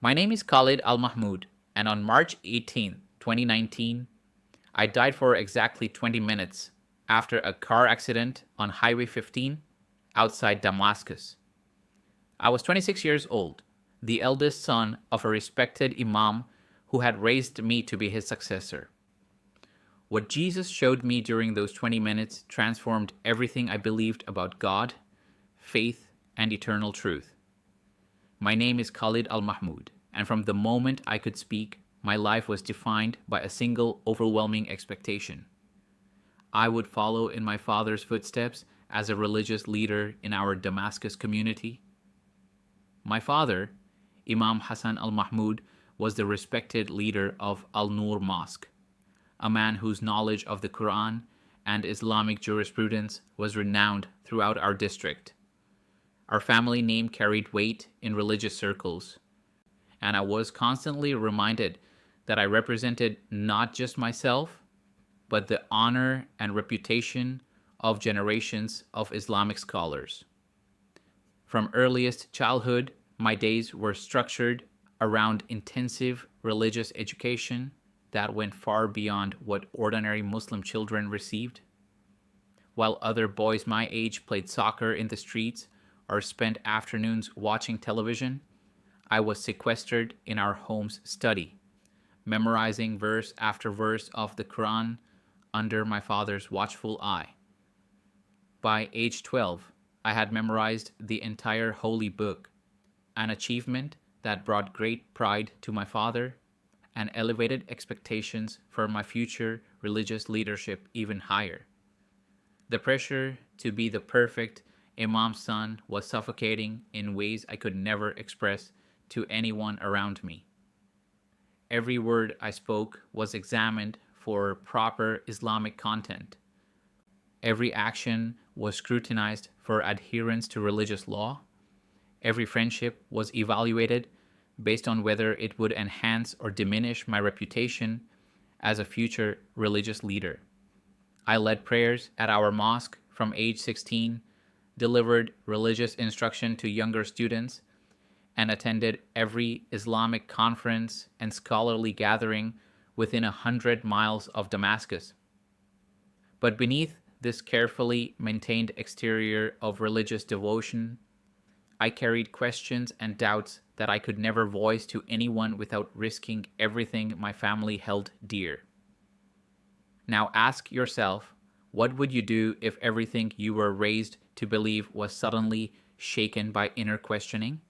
My name is Khalid Al Mahmoud, and on March 18, 2019, I died for exactly 20 minutes after a car accident on Highway 15 outside Damascus. I was 26 years old, the eldest son of a respected Imam who had raised me to be his successor. What Jesus showed me during those 20 minutes transformed everything I believed about God, faith, and eternal truth. My name is Khalid Al Mahmoud, and from the moment I could speak, my life was defined by a single overwhelming expectation. I would follow in my father's footsteps as a religious leader in our Damascus community. My father, Imam Hassan Al Mahmoud, was the respected leader of Al Nur Mosque, a man whose knowledge of the Quran and Islamic jurisprudence was renowned throughout our district. Our family name carried weight in religious circles, and I was constantly reminded that I represented not just myself, but the honor and reputation of generations of Islamic scholars. From earliest childhood, my days were structured around intensive religious education that went far beyond what ordinary Muslim children received. While other boys my age played soccer in the streets or spent afternoons watching television, I was sequestered in our home's study, memorizing verse after verse of the Quran under my father's watchful eye. By age 12, I had memorized the entire holy book, an achievement that brought great pride to my father and elevated expectations for my future religious leadership even higher. The pressure to be the perfect Imam's son was suffocating in ways I could never express to anyone around me. Every word I spoke was examined for proper Islamic content. Every action was scrutinized for adherence to religious law. Every friendship was evaluated based on whether it would enhance or diminish my reputation as a future religious leader. I led prayers at our mosque from age 16, delivered religious instruction to younger students, and attended every Islamic conference and scholarly gathering within 100 miles of Damascus. But beneath this carefully maintained exterior of religious devotion, I carried questions and doubts that I could never voice to anyone without risking everything my family held dear. Now ask yourself, what would you do if everything you were raised to believe was suddenly shaken by inner questioning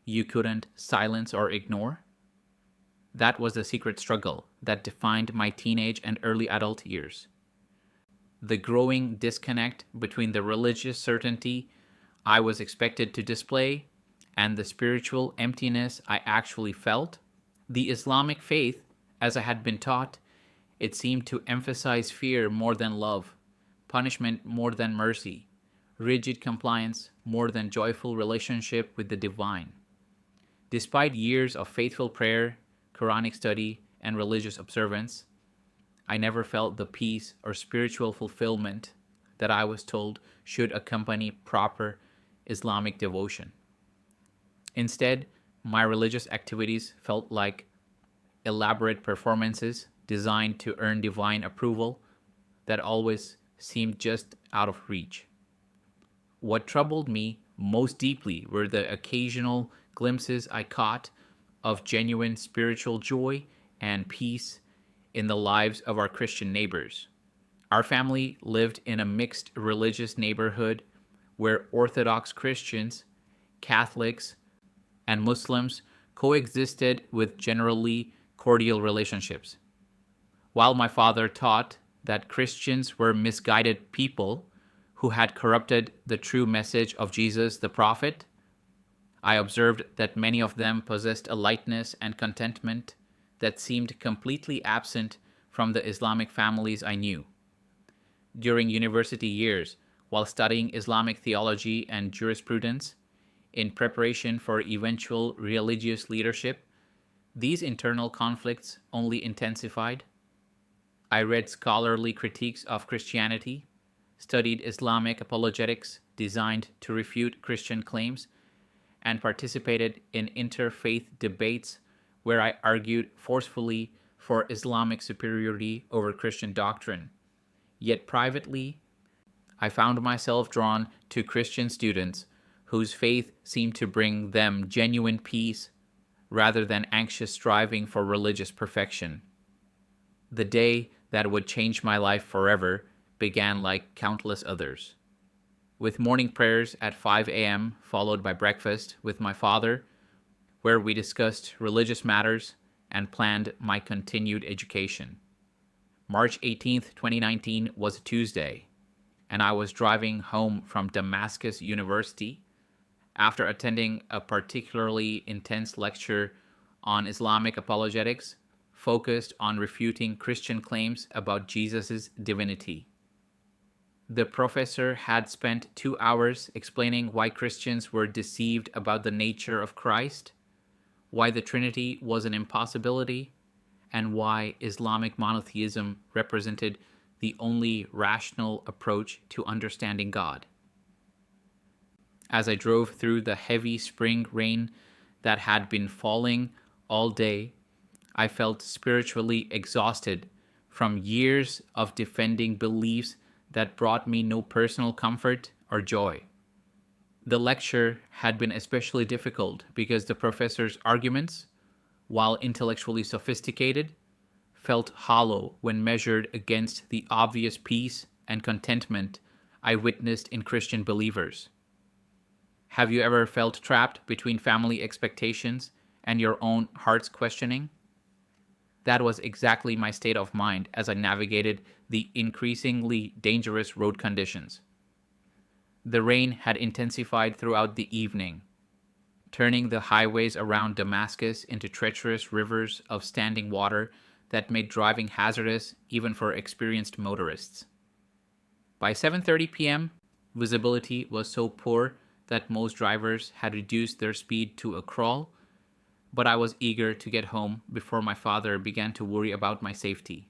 you couldn't silence or ignore? That was the secret struggle that defined my teenage and early adult years. The growing disconnect between the religious certainty I was expected to display and the spiritual emptiness I actually felt. The Islamic faith, as I had been taught, it seemed to emphasize fear more than love, punishment more than mercy, rigid compliance more than joyful relationship with the divine. Despite years of faithful prayer, Quranic study, and religious observance, I never felt the peace or spiritual fulfillment that I was told should accompany proper Islamic devotion. Instead, my religious activities felt like elaborate performances designed to earn divine approval that always seemed just out of reach. What troubled me most deeply were the occasional glimpses I caught of genuine spiritual joy and peace in the lives of our Christian neighbors. Our family lived in a mixed religious neighborhood where Orthodox Christians, Catholics, and Muslims coexisted with generally cordial relationships. While my father taught that Christians were misguided people who had corrupted the true message of Jesus the prophet, I observed that many of them possessed a lightness and contentment that seemed completely absent from the Islamic families I knew. During university years, while studying Islamic theology and jurisprudence, in preparation for eventual religious leadership, these internal conflicts only intensified. I read scholarly critiques of Christianity, studied Islamic apologetics designed to refute Christian claims, and participated in interfaith debates where I argued forcefully for Islamic superiority over Christian doctrine. Yet privately, I found myself drawn to Christian students whose faith seemed to bring them genuine peace rather than anxious striving for religious perfection. The day that would change my life forever began like countless others. With morning prayers at 5 a.m., followed by breakfast with my father, where we discussed religious matters and planned my continued education. March 18th, 2019 was a Tuesday, and I was driving home from Damascus University after attending a particularly intense lecture on Islamic apologetics focused on refuting Christian claims about Jesus' divinity. The professor had spent 2 hours explaining why Christians were deceived about the nature of Christ, why the Trinity was an impossibility, and why Islamic monotheism represented the only rational approach to understanding God. As I drove through the heavy spring rain that had been falling all day, I felt spiritually exhausted from years of defending beliefs that brought me no personal comfort or joy. The lecture had been especially difficult because the professor's arguments, while intellectually sophisticated, felt hollow when measured against the obvious peace and contentment I witnessed in Christian believers. Have you ever felt trapped between family expectations and your own heart's questioning? That was exactly my state of mind as I navigated the increasingly dangerous road conditions. The rain had intensified throughout the evening, turning the highways around Damascus into treacherous rivers of standing water that made driving hazardous even for experienced motorists. By 7:30 p.m., visibility was so poor that most drivers had reduced their speed to a crawl, but I was eager to get home before my father began to worry about my safety.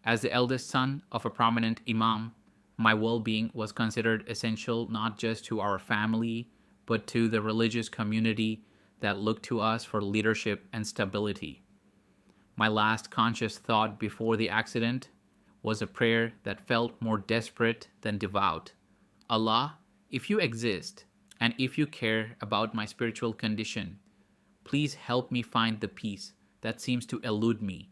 As the eldest son of a prominent Imam, my well-being was considered essential not just to our family, but to the religious community that looked to us for leadership and stability. My last conscious thought before the accident was a prayer that felt more desperate than devout. Allah, if you exist, and if you care about my spiritual condition, please help me find the peace that seems to elude me,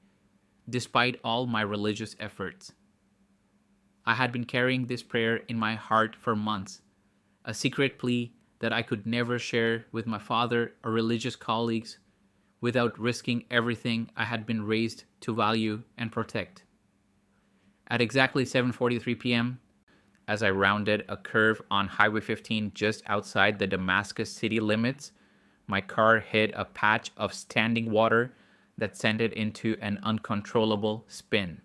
despite all my religious efforts. I had been carrying this prayer in my heart for months, a secret plea that I could never share with my father or religious colleagues without risking everything I had been raised to value and protect. At exactly 7:43 p.m., as I rounded a curve on Highway 15 just outside the Damascus city limits, my car hit a patch of standing water that sent it into an uncontrollable spin.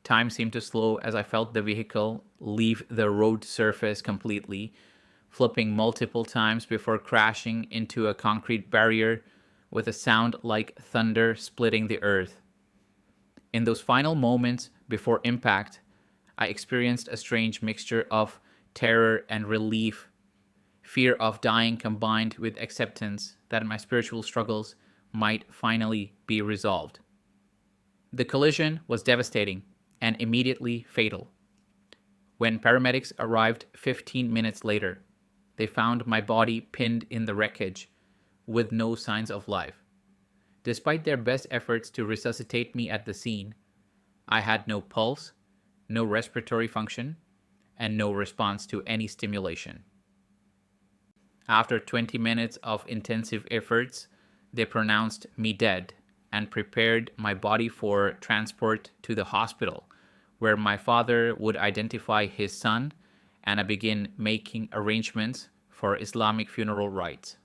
Time seemed to slow as I felt the vehicle leave the road surface completely, flipping multiple times before crashing into a concrete barrier with a sound like thunder splitting the earth. In those final moments before impact, I experienced a strange mixture of terror and relief, fear of dying combined with acceptance that my spiritual struggles might finally be resolved. The collision was devastating and immediately fatal. When paramedics arrived 15 minutes later, they found my body pinned in the wreckage with no signs of life. Despite their best efforts to resuscitate me at the scene, I had no pulse, no respiratory function, and no response to any stimulation. After 20 minutes of intensive efforts, they pronounced me dead and prepared my body for transport to the hospital, where my father would identify his son and I begin making arrangements for Islamic funeral rites.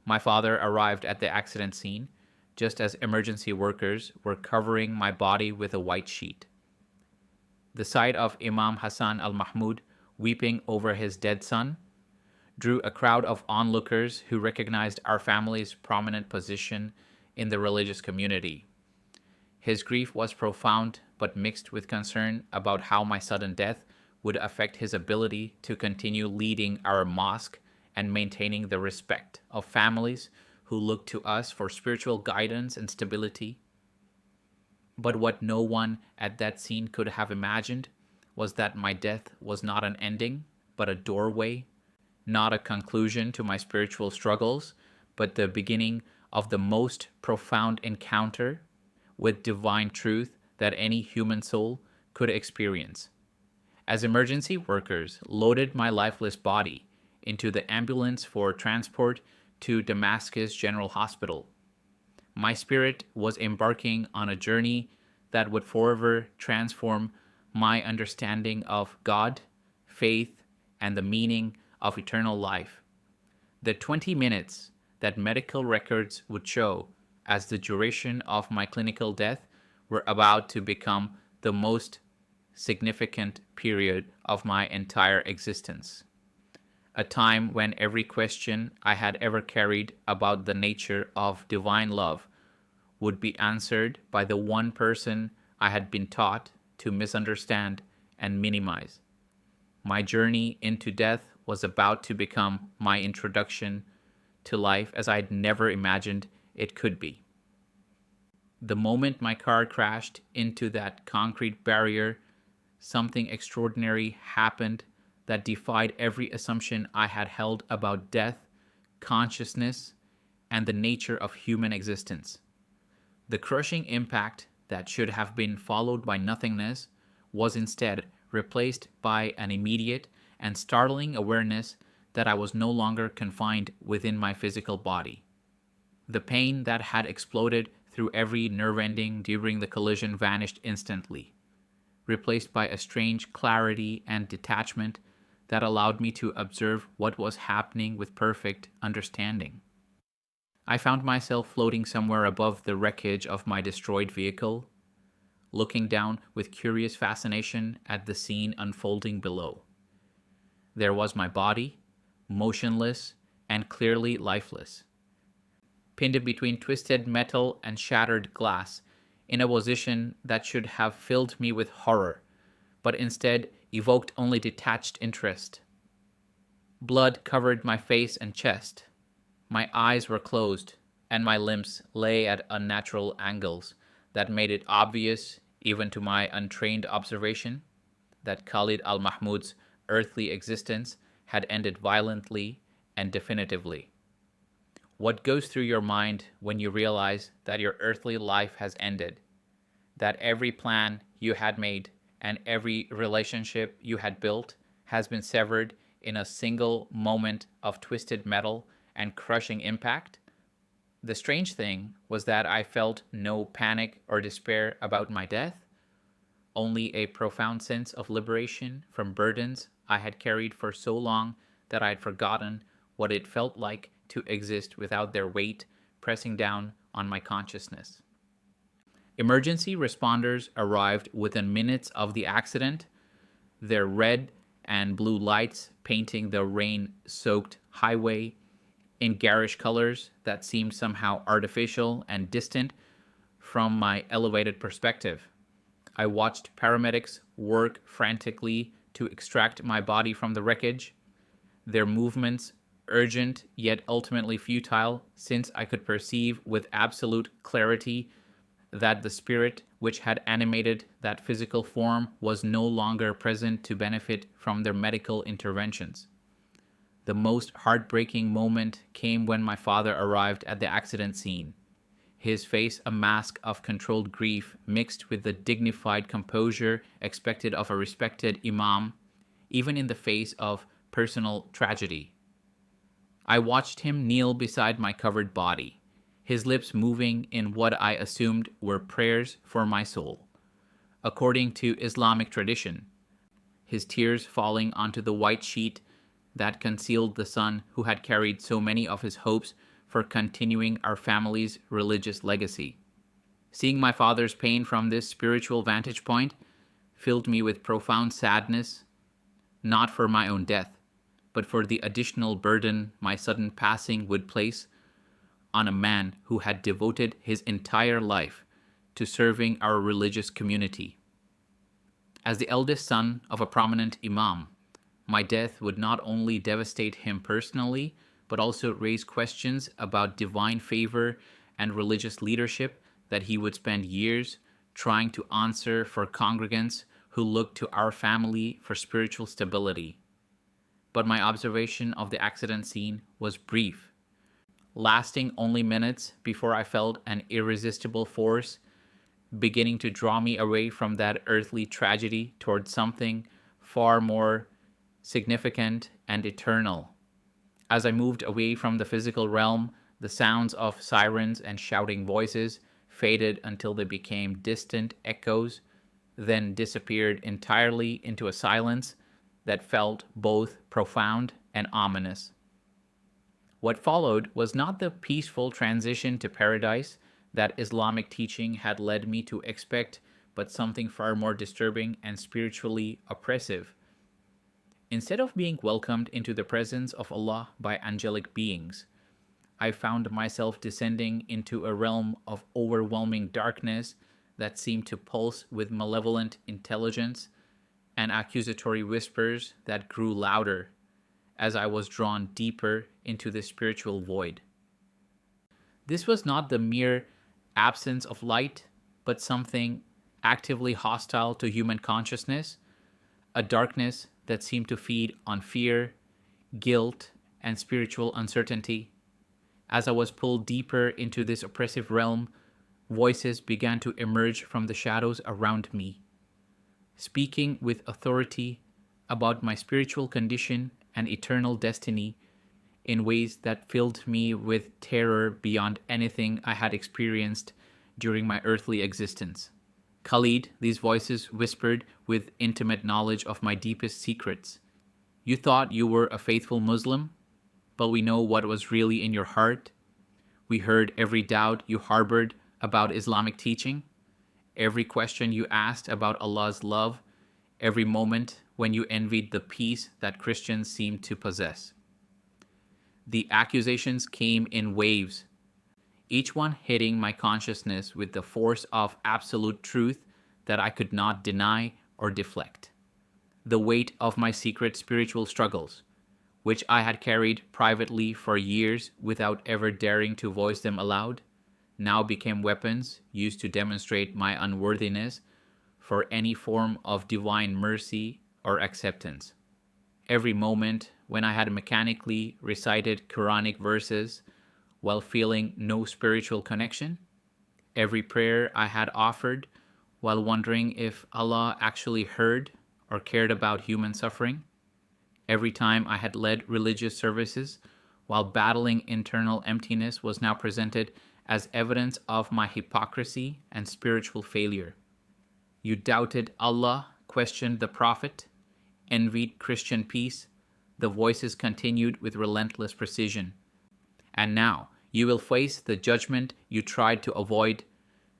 My father arrived at the accident scene just as emergency workers were covering my body with a white sheet. The sight of Imam Hassan al-Mahmoud weeping over his dead son drew a crowd of onlookers who recognized our family's prominent position in the religious community. His grief was profound but mixed with concern about how my sudden death would affect his ability to continue leading our mosque and maintaining the respect of families who look to us for spiritual guidance and stability. But what no one at that scene could have imagined was that my death was not an ending, but a doorway, not a conclusion to my spiritual struggles, but the beginning of the most profound encounter with divine truth that any human soul could experience. As emergency workers loaded my lifeless body into the ambulance for transport to Damascus General Hospital, my spirit was embarking on a journey that would forever transform my understanding of God, faith, and the meaning of eternal life. The 20 minutes that medical records would show as the duration of my clinical death were about to become the most significant period of my entire existence. A time when every question I had ever carried about the nature of divine love would be answered by the one person I had been taught to misunderstand and minimize. My journey into death was about to become my introduction to life as I'd never imagined it could be. The moment my car crashed into that concrete barrier, something extraordinary happened that defied every assumption I had held about death, consciousness, and the nature of human existence. The crushing impact that should have been followed by nothingness was instead replaced by an immediate and startling awareness that I was no longer confined within my physical body. The pain that had exploded through every nerve ending during the collision vanished instantly, replaced by a strange clarity and detachment that allowed me to observe what was happening with perfect understanding. I found myself floating somewhere above the wreckage of my destroyed vehicle, looking down with curious fascination at the scene unfolding below. There was my body, motionless and clearly lifeless, pinned between twisted metal and shattered glass, in a position that should have filled me with horror, but instead evoked only detached interest. Blood covered my face and chest. My eyes were closed, and my limbs lay at unnatural angles that made it obvious, even to my untrained observation, that Khalid al-Mahmoud's earthly existence had ended violently and definitively. What goes through your mind when you realize that your earthly life has ended, that every plan you had made and every relationship you had built has been severed in a single moment of twisted metal and crushing impact? The strange thing was that I felt no panic or despair about my death, only a profound sense of liberation from burdens I had carried for so long that I had forgotten what it felt like to exist without their weight pressing down on my consciousness. Emergency responders arrived within minutes of the accident, their red and blue lights painting the rain-soaked highway in garish colors that seemed somehow artificial and distant from my elevated perspective. I watched paramedics work frantically to extract my body from the wreckage, their movements urgent yet ultimately futile, since I could perceive with absolute clarity that the spirit which had animated that physical form was no longer present to benefit from their medical interventions. The most heartbreaking moment came when my father arrived at the accident scene, his face a mask of controlled grief mixed with the dignified composure expected of a respected Imam, even in the face of personal tragedy. I watched him kneel beside my covered body, his lips moving in what I assumed were prayers for my soul. According to Islamic tradition, his tears falling onto the white sheet that concealed the son who had carried so many of his hopes for continuing our family's religious legacy. Seeing my father's pain from this spiritual vantage point filled me with profound sadness, not for my own death, but for the additional burden my sudden passing would place on a man who had devoted his entire life to serving our religious community. As the eldest son of a prominent Imam, My death would not only devastate him personally, but also raise questions about divine favor and religious leadership that he would spend years trying to answer for congregants who looked to our family for spiritual stability. But my observation of the accident scene was brief, lasting only minutes before I felt an irresistible force beginning to draw me away from that earthly tragedy towards something far more significant and eternal. As I moved away from the physical realm, the sounds of sirens and shouting voices faded until they became distant echoes, then disappeared entirely into a silence that felt both profound and ominous. What followed was not the peaceful transition to paradise that Islamic teaching had led me to expect, but something far more disturbing and spiritually oppressive. Instead of being welcomed into the presence of Allah by angelic beings, I found myself descending into a realm of overwhelming darkness that seemed to pulse with malevolent intelligence and accusatory whispers that grew louder as I was drawn deeper into the spiritual void. This was not the mere absence of light, but something actively hostile to human consciousness, a darkness that seemed to feed on fear, guilt, and spiritual uncertainty. As I was pulled deeper into this oppressive realm, voices began to emerge from the shadows around me, speaking with authority about my spiritual condition and eternal destiny in ways that filled me with terror beyond anything I had experienced during my earthly existence. Khalid, these voices whispered with intimate knowledge of my deepest secrets. You thought you were a faithful Muslim, but we know what was really in your heart. We heard every doubt you harbored about Islamic teaching, every question you asked about Allah's love, every moment when you envied the peace that Christians seemed to possess. The accusations came in waves, each one hitting my consciousness with the force of absolute truth that I could not deny or deflect. The weight of my secret spiritual struggles, which I had carried privately for years without ever daring to voice them aloud, now became weapons used to demonstrate my unworthiness for any form of divine mercy or acceptance. Every moment when I had mechanically recited Quranic verses while feeling no spiritual connection, every prayer I had offered while wondering if Allah actually heard or cared about human suffering, every time I had led religious services while battling internal emptiness was now presented as evidence of my hypocrisy and spiritual failure. You doubted Allah, questioned the Prophet, envied Christian peace. The voices continued with relentless precision. And now you will face the judgment you tried to avoid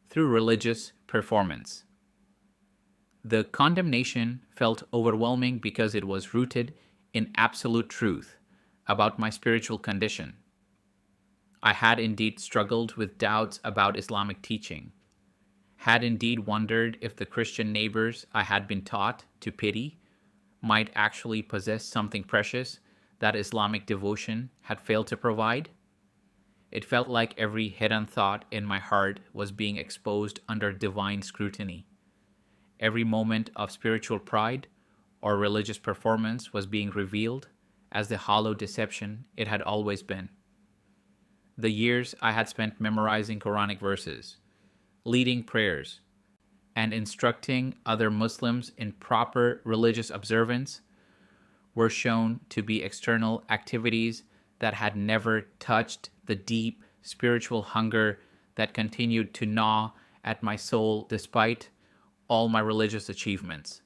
through religious performance. The condemnation felt overwhelming because it was rooted in absolute truth about my spiritual condition. I had indeed struggled with doubts about Islamic teaching, had indeed wondered if the Christian neighbors I had been taught to pity might actually possess something precious that Islamic devotion had failed to provide. It felt like every hidden thought in my heart was being exposed under divine scrutiny. Every moment of spiritual pride or religious performance was being revealed as the hollow deception it had always been. The years I had spent memorizing Quranic verses, leading prayers, and instructing other Muslims in proper religious observance were shown to be external activities that had never touched the deep spiritual hunger that continued to gnaw at my soul despite all my religious achievements.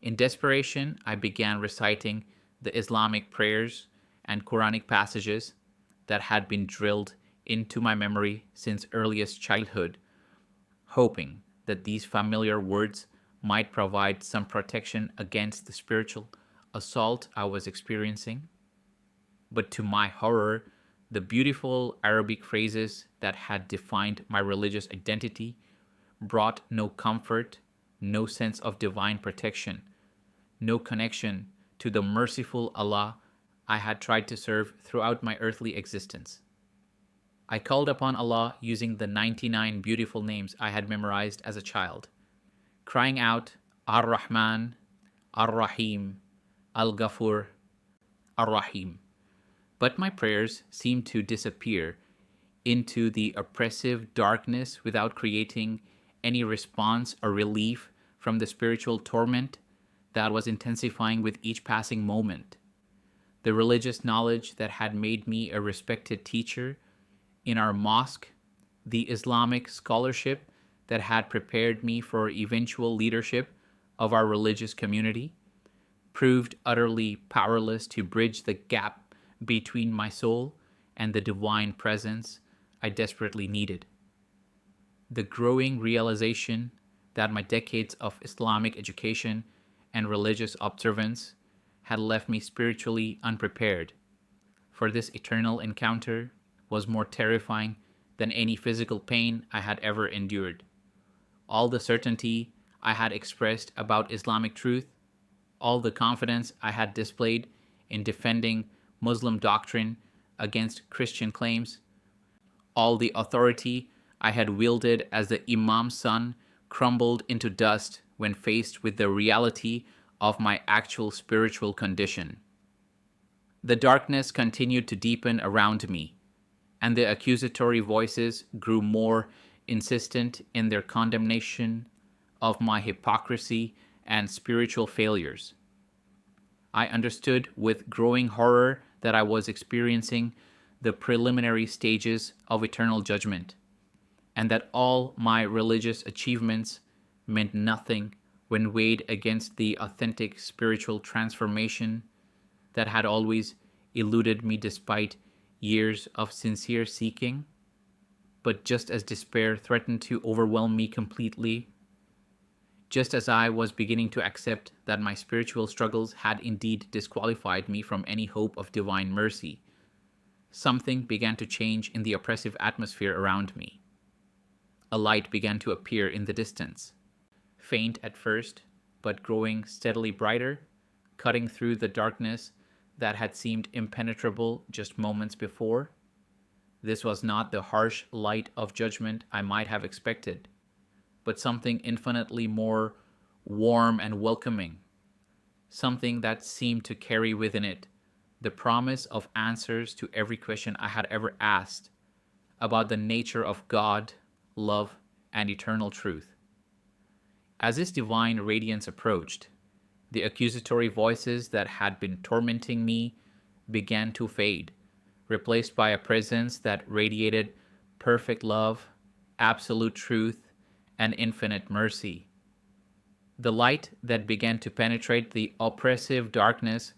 In desperation, I began reciting the Islamic prayers and Quranic passages that had been drilled into my memory since earliest childhood, hoping that these familiar words might provide some protection against the spiritual assault I was experiencing. But to my horror, the beautiful Arabic phrases that had defined my religious identity brought no comfort, no sense of divine protection, no connection to the merciful Allah I had tried to serve throughout my earthly existence. I called upon Allah using the 99 beautiful names I had memorized as a child, crying out, Ar-Rahman, Ar-Rahim, Al-Ghafur, Ar-Rahim. But my prayers seemed to disappear into the oppressive darkness without creating any response or relief from the spiritual torment that was intensifying with each passing moment. The religious knowledge that had made me a respected teacher in our mosque, the Islamic scholarship that had prepared me for eventual leadership of our religious community, proved utterly powerless to bridge the gap between my soul and the divine presence I desperately needed. The growing realization that my decades of Islamic education and religious observance had left me spiritually unprepared for this eternal encounter was more terrifying than any physical pain I had ever endured. All the certainty I had expressed about Islamic truth, all the confidence I had displayed in defending Muslim doctrine against Christian claims, all the authority I had wielded as the Imam's son crumbled into dust when faced with the reality of my actual spiritual condition. The darkness continued to deepen around me, and the accusatory voices grew more insistent in their condemnation of my hypocrisy and spiritual failures. I understood with growing horror that I was experiencing the preliminary stages of eternal judgment, and that all my religious achievements meant nothing when weighed against the authentic spiritual transformation that had always eluded me despite years of sincere seeking. But just as despair threatened to overwhelm me completely, just as I was beginning to accept that my spiritual struggles had indeed disqualified me from any hope of divine mercy, something began to change in the oppressive atmosphere around me. A light began to appear in the distance, faint at first, but growing steadily brighter, cutting through the darkness that had seemed impenetrable just moments before. This was not the harsh light of judgment I might have expected, but something infinitely more warm and welcoming, something that seemed to carry within it the promise of answers to every question I had ever asked about the nature of God, love, and eternal truth. As this divine radiance approached, the accusatory voices that had been tormenting me began to fade, replaced by a presence that radiated perfect love, absolute truth, and infinite mercy. The light that began to penetrate the oppressive darkness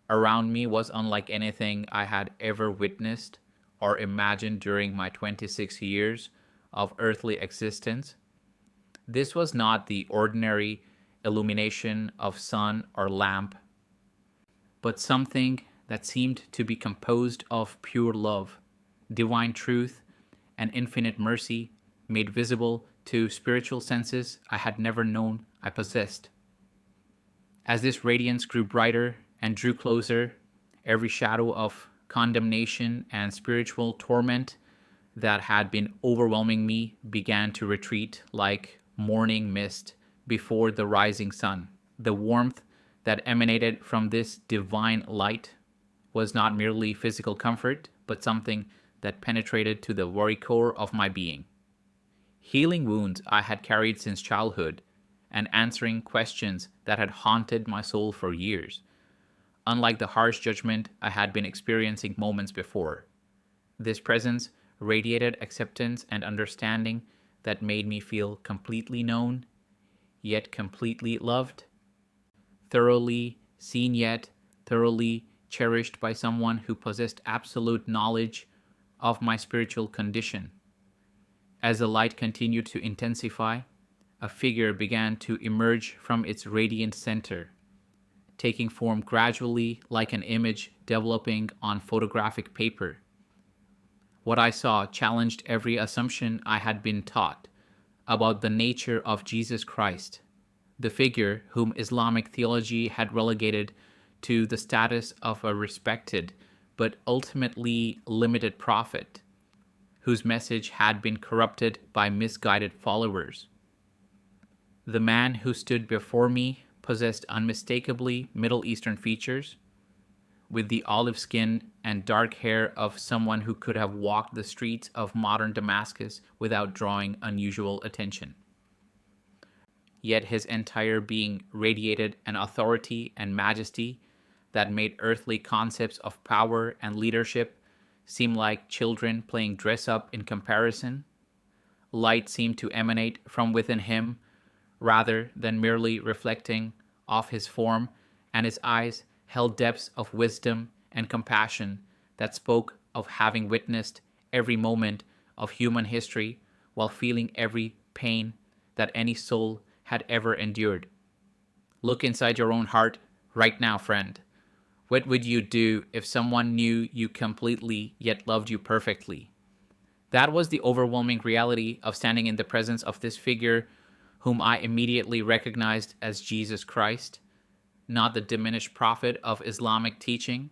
around me was unlike anything I had ever witnessed or imagined during my 26 years of earthly existence. This was not the ordinary illumination of sun or lamp, but something that seemed to be composed of pure love, divine truth, and infinite mercy made visible to spiritual senses I had never known I possessed. As this radiance grew brighter and drew closer, every shadow of condemnation and spiritual torment that had been overwhelming me began to retreat like morning mist before the rising sun. The warmth that emanated from this divine light was not merely physical comfort, but something that penetrated to the very core of my being. Healing wounds I had carried since childhood, and answering questions that had haunted my soul for years, unlike the harsh judgment I had been experiencing moments before. This presence radiated acceptance and understanding that made me feel completely known, yet completely loved, thoroughly seen yet thoroughly cherished by someone who possessed absolute knowledge of my spiritual condition. As the light continued to intensify, a figure began to emerge from its radiant center, taking form gradually like an image developing on photographic paper. What I saw challenged every assumption I had been taught about the nature of Jesus Christ, the figure whom Islamic theology had relegated to the status of a respected but ultimately limited prophet whose message had been corrupted by misguided followers. The man who stood before me possessed unmistakably Middle Eastern features, with the olive skin and dark hair of someone who could have walked the streets of modern Damascus without drawing unusual attention. Yet his entire being radiated an authority and majesty that made earthly concepts of power and leadership seem like children playing dress-up in comparison. Light seemed to emanate from within him rather than merely reflecting off his form, and his eyes held depths of wisdom and compassion that spoke of having witnessed every moment of human history while feeling every pain that any soul had ever endured. Look inside your own heart right now, friend. What would you do if someone knew you completely yet loved you perfectly? That was the overwhelming reality of standing in the presence of this figure whom I immediately recognized as Jesus Christ, not the diminished prophet of Islamic teaching,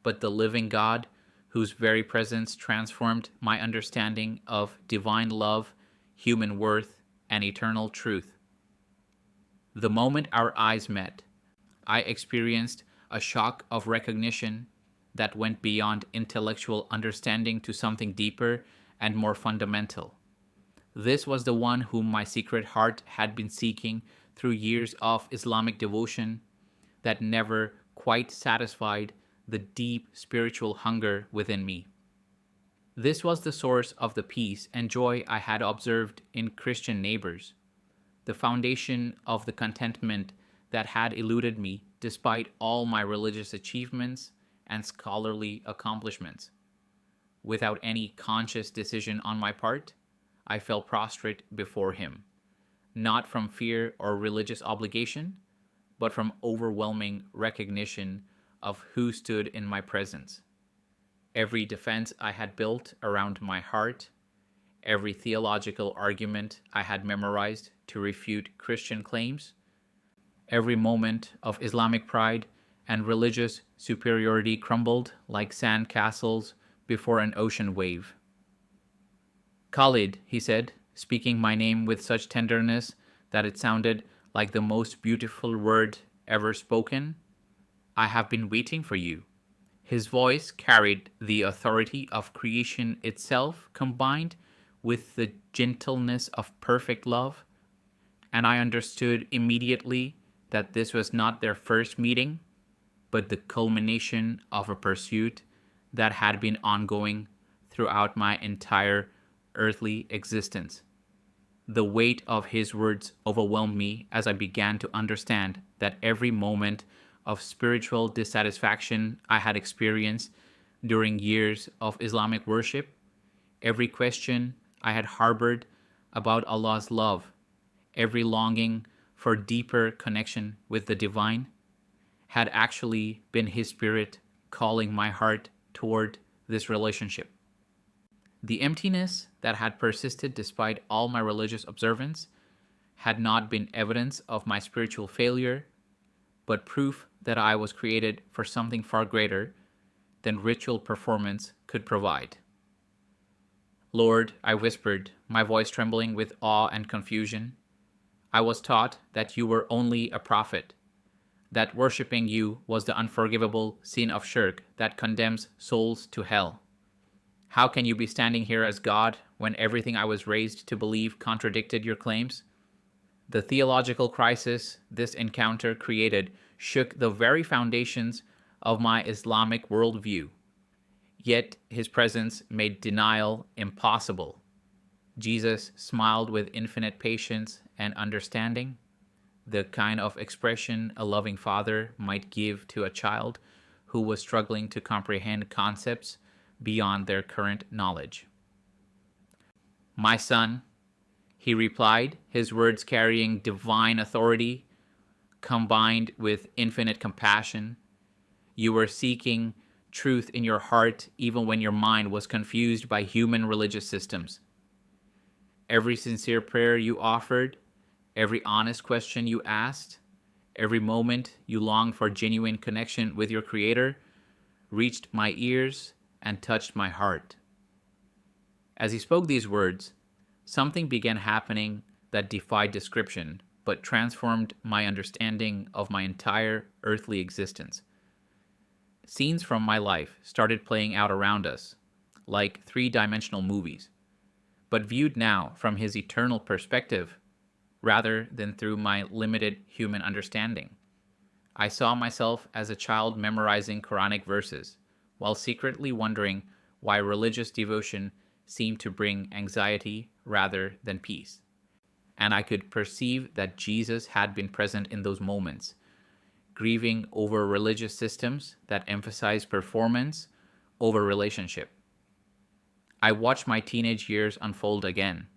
but the living God whose very presence transformed my understanding of divine love, human worth, and eternal truth. The moment our eyes met, I experienced a shock of recognition that went beyond intellectual understanding to something deeper and more fundamental. This was the one whom my secret heart had been seeking through years of Islamic devotion that never quite satisfied the deep spiritual hunger within me. This was the source of the peace and joy I had observed in Christian neighbors, the foundation of the contentment that had eluded me despite all my religious achievements and scholarly accomplishments. Without any conscious decision on my part, I fell prostrate before him, not from fear or religious obligation, but from overwhelming recognition of who stood in my presence. Every defense I had built around my heart, every theological argument I had memorized to refute Christian claims, every moment of Islamic pride and religious superiority crumbled like sand castles before an ocean wave. Khalid, he said, speaking my name with such tenderness that it sounded like the most beautiful word ever spoken, I have been waiting for you. His voice carried the authority of creation itself combined with the gentleness of perfect love, and I understood immediately that this was not their first meeting, but the culmination of a pursuit that had been ongoing throughout my entire earthly existence. The weight of his words overwhelmed me as I began to understand that every moment of spiritual dissatisfaction I had experienced during years of Islamic worship, every question I had harbored about Allah's love, every longing for deeper connection with the divine, had actually been his spirit calling my heart toward this relationship. The emptiness that had persisted despite all my religious observance had not been evidence of my spiritual failure, but proof that I was created for something far greater than ritual performance could provide. Lord, I whispered, my voice trembling with awe and confusion, I was taught that you were only a prophet, that worshipping you was the unforgivable sin of shirk that condemns souls to hell. How can you be standing here as God when everything I was raised to believe contradicted your claims? The theological crisis this encounter created shook the very foundations of my Islamic worldview. Yet his presence made denial impossible. Jesus smiled with infinite patience and understanding, the kind of expression a loving father might give to a child who was struggling to comprehend concepts beyond their current knowledge. My son, he replied, his words carrying divine authority combined with infinite compassion. You were seeking truth in your heart even when your mind was confused by human religious systems. Every sincere prayer you offered, every honest question you asked, every moment you long for genuine connection with your Creator, reached my ears and touched my heart. As he spoke these words, something began happening that defied description, but transformed my understanding of my entire earthly existence. Scenes from my life started playing out around us, like three-dimensional movies, but viewed now from his eternal perspective rather than through my limited human understanding. I saw myself as a child memorizing Quranic verses, while secretly wondering why religious devotion seemed to bring anxiety rather than peace. And I could perceive that Jesus had been present in those moments, grieving over religious systems that emphasize performance over relationship. I watched my teenage years unfold again.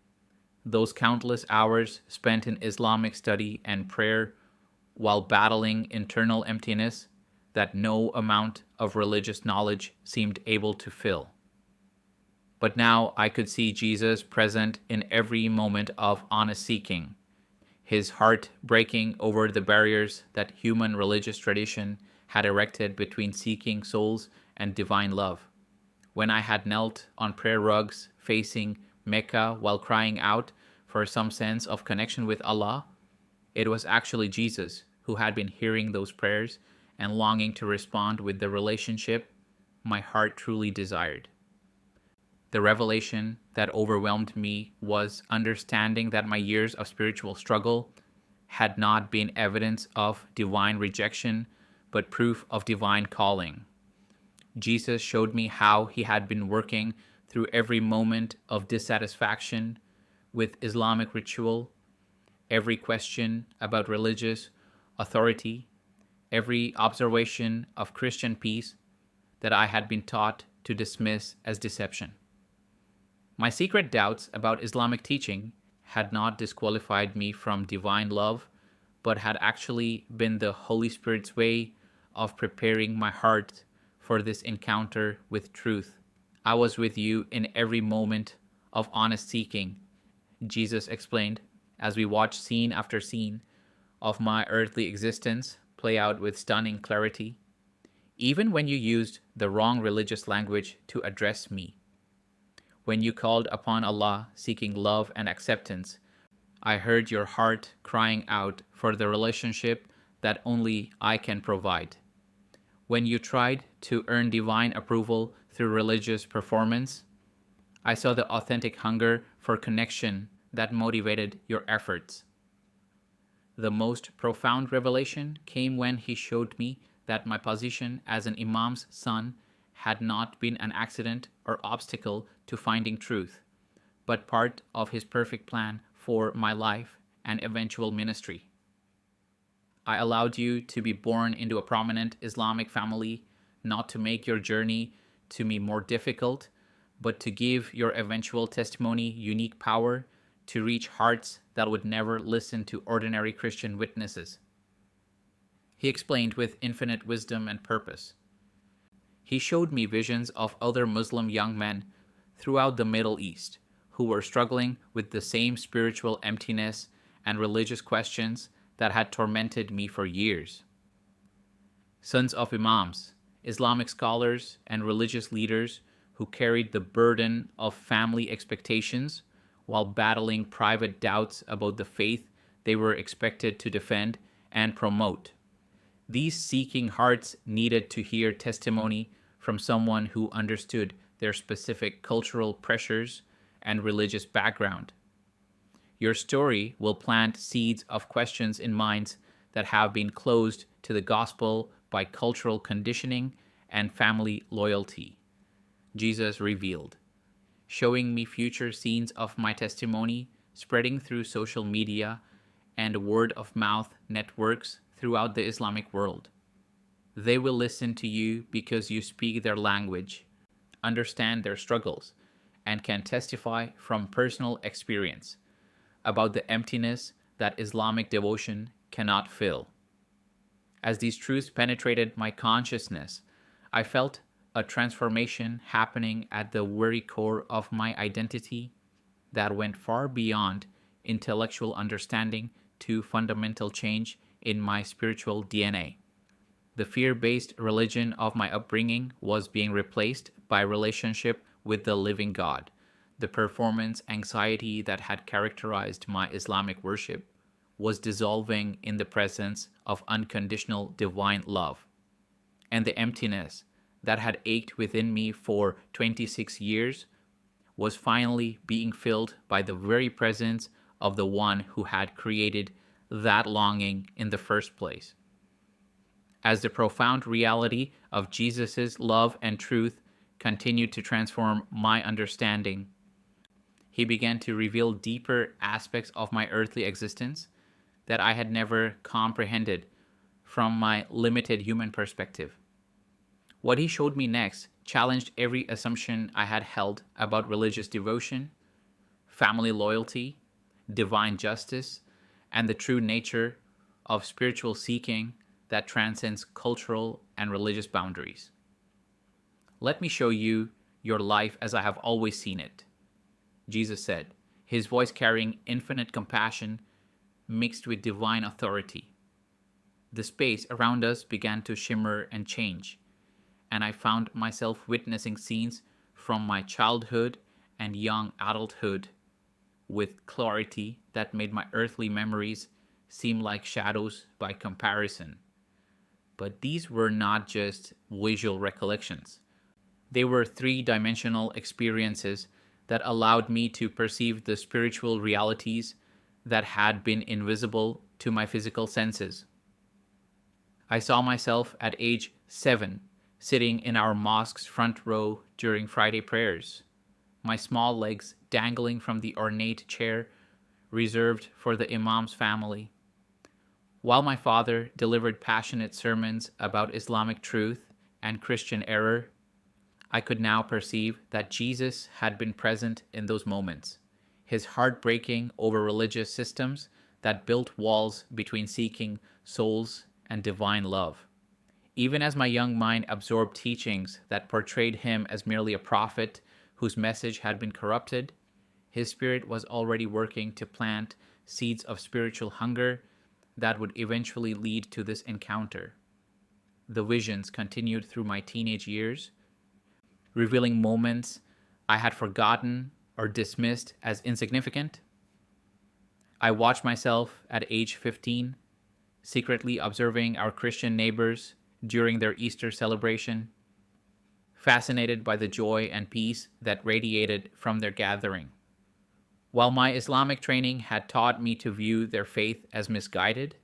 Those countless hours spent in Islamic study and prayer while battling internal emptiness that no amount of religious knowledge seemed able to fill. But now I could see Jesus present in every moment of honest seeking, his heart breaking over the barriers that human religious tradition had erected between seeking souls and divine love. When I had knelt on prayer rugs facing Mecca while crying out for some sense of connection with Allah, it was actually Jesus who had been hearing those prayers and longing to respond with the relationship my heart truly desired. The revelation that overwhelmed me was understanding that my years of spiritual struggle had not been evidence of divine rejection, but proof of divine calling. Jesus showed me how he had been working through every moment of dissatisfaction with Islamic ritual, every question about religious authority, every observation of Christian peace that I had been taught to dismiss as deception. My secret doubts about Islamic teaching had not disqualified me from divine love, but had actually been the Holy Spirit's way of preparing my heart for this encounter with truth. I was with you in every moment of honest seeking, Jesus explained, as we watched scene after scene of my earthly existence play out with stunning clarity, even when you used the wrong religious language to address me. When you called upon Allah seeking love and acceptance, I heard your heart crying out for the relationship that only I can provide. When you tried to earn divine approval through religious performance, I saw the authentic hunger for connection that motivated your efforts. The most profound revelation came when he showed me that my position as an Imam's son had not been an accident or obstacle to finding truth, but part of his perfect plan for my life and eventual ministry. I allowed you to be born into a prominent Islamic family, not to make your journey to me more difficult, but to give your eventual testimony unique power to reach hearts that would never listen to ordinary Christian witnesses. He explained with infinite wisdom and purpose. He showed me visions of other Muslim young men throughout the Middle East who were struggling with the same spiritual emptiness and religious questions that had tormented me for years. Sons of Imams, Islamic scholars, and religious leaders who carried the burden of family expectations while battling private doubts about the faith they were expected to defend and promote. These seeking hearts needed to hear testimony from someone who understood their specific cultural pressures and religious background. Your story will plant seeds of questions in minds that have been closed to the gospel by cultural conditioning and family loyalty, Jesus revealed, showing me future scenes of my testimony spreading through social media and word-of-mouth networks throughout the Islamic world. They will listen to you because you speak their language, understand their struggles, and can testify from personal experience about the emptiness that Islamic devotion cannot fill. As these truths penetrated my consciousness, I felt a transformation happening at the very core of my identity that went far beyond intellectual understanding to fundamental change in my spiritual DNA. The fear-based religion of my upbringing was being replaced by relationship with the living God. The performance anxiety that had characterized my Islamic worship was dissolving in the presence of unconditional divine love. And the emptiness that had ached within me for 26 years was finally being filled by the very presence of the one who had created that longing in the first place. As the profound reality of Jesus' love and truth continued to transform my understanding, he began to reveal deeper aspects of my earthly existence that I had never comprehended from my limited human perspective. What he showed me next challenged every assumption I had held about religious devotion, family loyalty, divine justice, and the true nature of spiritual seeking that transcends cultural and religious boundaries. Let me show you your life as I have always seen it, Jesus said, his voice carrying infinite compassion mixed with divine authority. The space around us began to shimmer and change, and I found myself witnessing scenes from my childhood and young adulthood with clarity that made my earthly memories seem like shadows by comparison. But these were not just visual recollections. They were three-dimensional experiences that allowed me to perceive the spiritual realities that had been invisible to my physical senses. I saw myself at age 7 sitting in our mosque's front row during Friday prayers, my small legs dangling from the ornate chair reserved for the Imam's family, while my father delivered passionate sermons about Islamic truth and Christian error. I could now perceive that Jesus had been present in those moments, his heart breaking over religious systems that built walls between seeking souls and divine love. Even as my young mind absorbed teachings that portrayed him as merely a prophet whose message had been corrupted, his spirit was already working to plant seeds of spiritual hunger that would eventually lead to this encounter. The visions continued through my teenage years, revealing moments I had forgotten or dismissed as insignificant. I watched myself at age 15, secretly observing our Christian neighbors during their Easter celebration, fascinated by the joy and peace that radiated from their gathering. While my Islamic training had taught me to view their faith as misguided,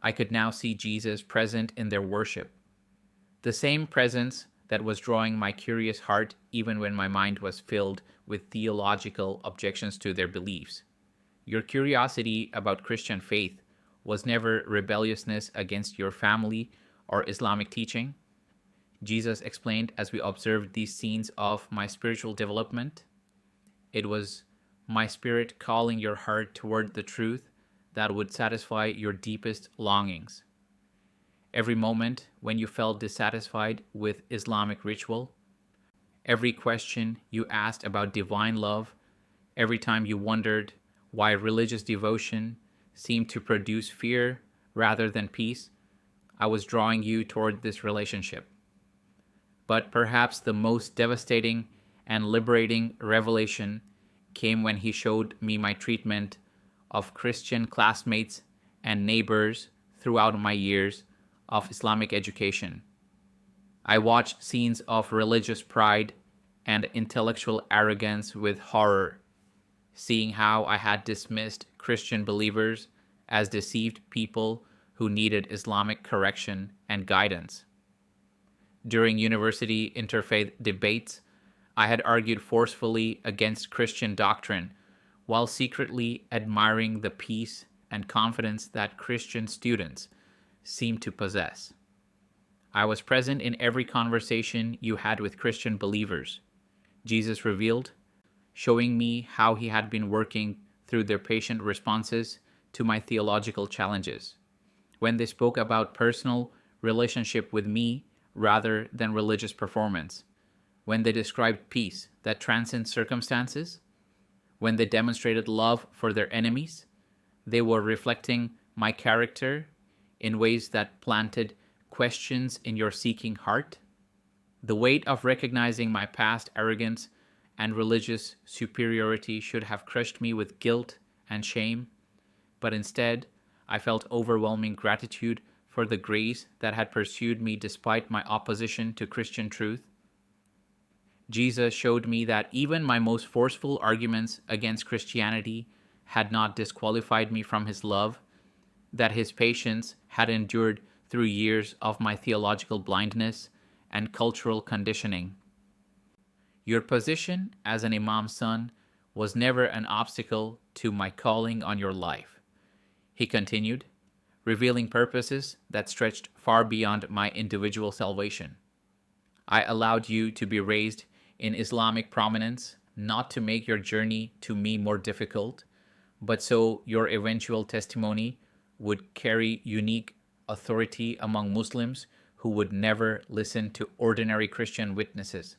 I could now see Jesus present in their worship. The same presence that was drawing my curious heart even when my mind was filled with theological objections to their beliefs. Your curiosity about Christian faith was never rebelliousness against your family or Islamic teaching, Jesus explained as we observed these scenes of my spiritual development. It was my spirit calling your heart toward the truth that would satisfy your deepest longings. Every moment when you felt dissatisfied with Islamic ritual, every question you asked about divine love, every time you wondered why religious devotion seemed to produce fear rather than peace, I was drawing you toward this relationship. But perhaps the most devastating and liberating revelation came when he showed me my treatment of Christian classmates and neighbors throughout my years of Islamic education. I watched scenes of religious pride and intellectual arrogance with horror, seeing how I had dismissed Christian believers as deceived people who needed Islamic correction and guidance. During university interfaith debates, I had argued forcefully against Christian doctrine while secretly admiring the peace and confidence that Christian students seemed to possess. I was present in every conversation you had with Christian believers, Jesus revealed, showing me how he had been working through their patient responses to my theological challenges. When they spoke about personal relationship with me rather than religious performance, when they described peace that transcends circumstances, when they demonstrated love for their enemies, they were reflecting my character in ways that planted questions in your seeking heart? The weight of recognizing my past arrogance and religious superiority should have crushed me with guilt and shame, but instead, I felt overwhelming gratitude for the grace that had pursued me despite my opposition to Christian truth. Jesus showed me that even my most forceful arguments against Christianity had not disqualified me from his love, that his patience had endured through years of my theological blindness and cultural conditioning. Your position as an Imam's son was never an obstacle to my calling on your life, he continued, revealing purposes that stretched far beyond my individual salvation. I allowed you to be raised in Islamic prominence, not to make your journey to me more difficult, but so your eventual testimony would carry unique authority among Muslims who would never listen to ordinary Christian witnesses.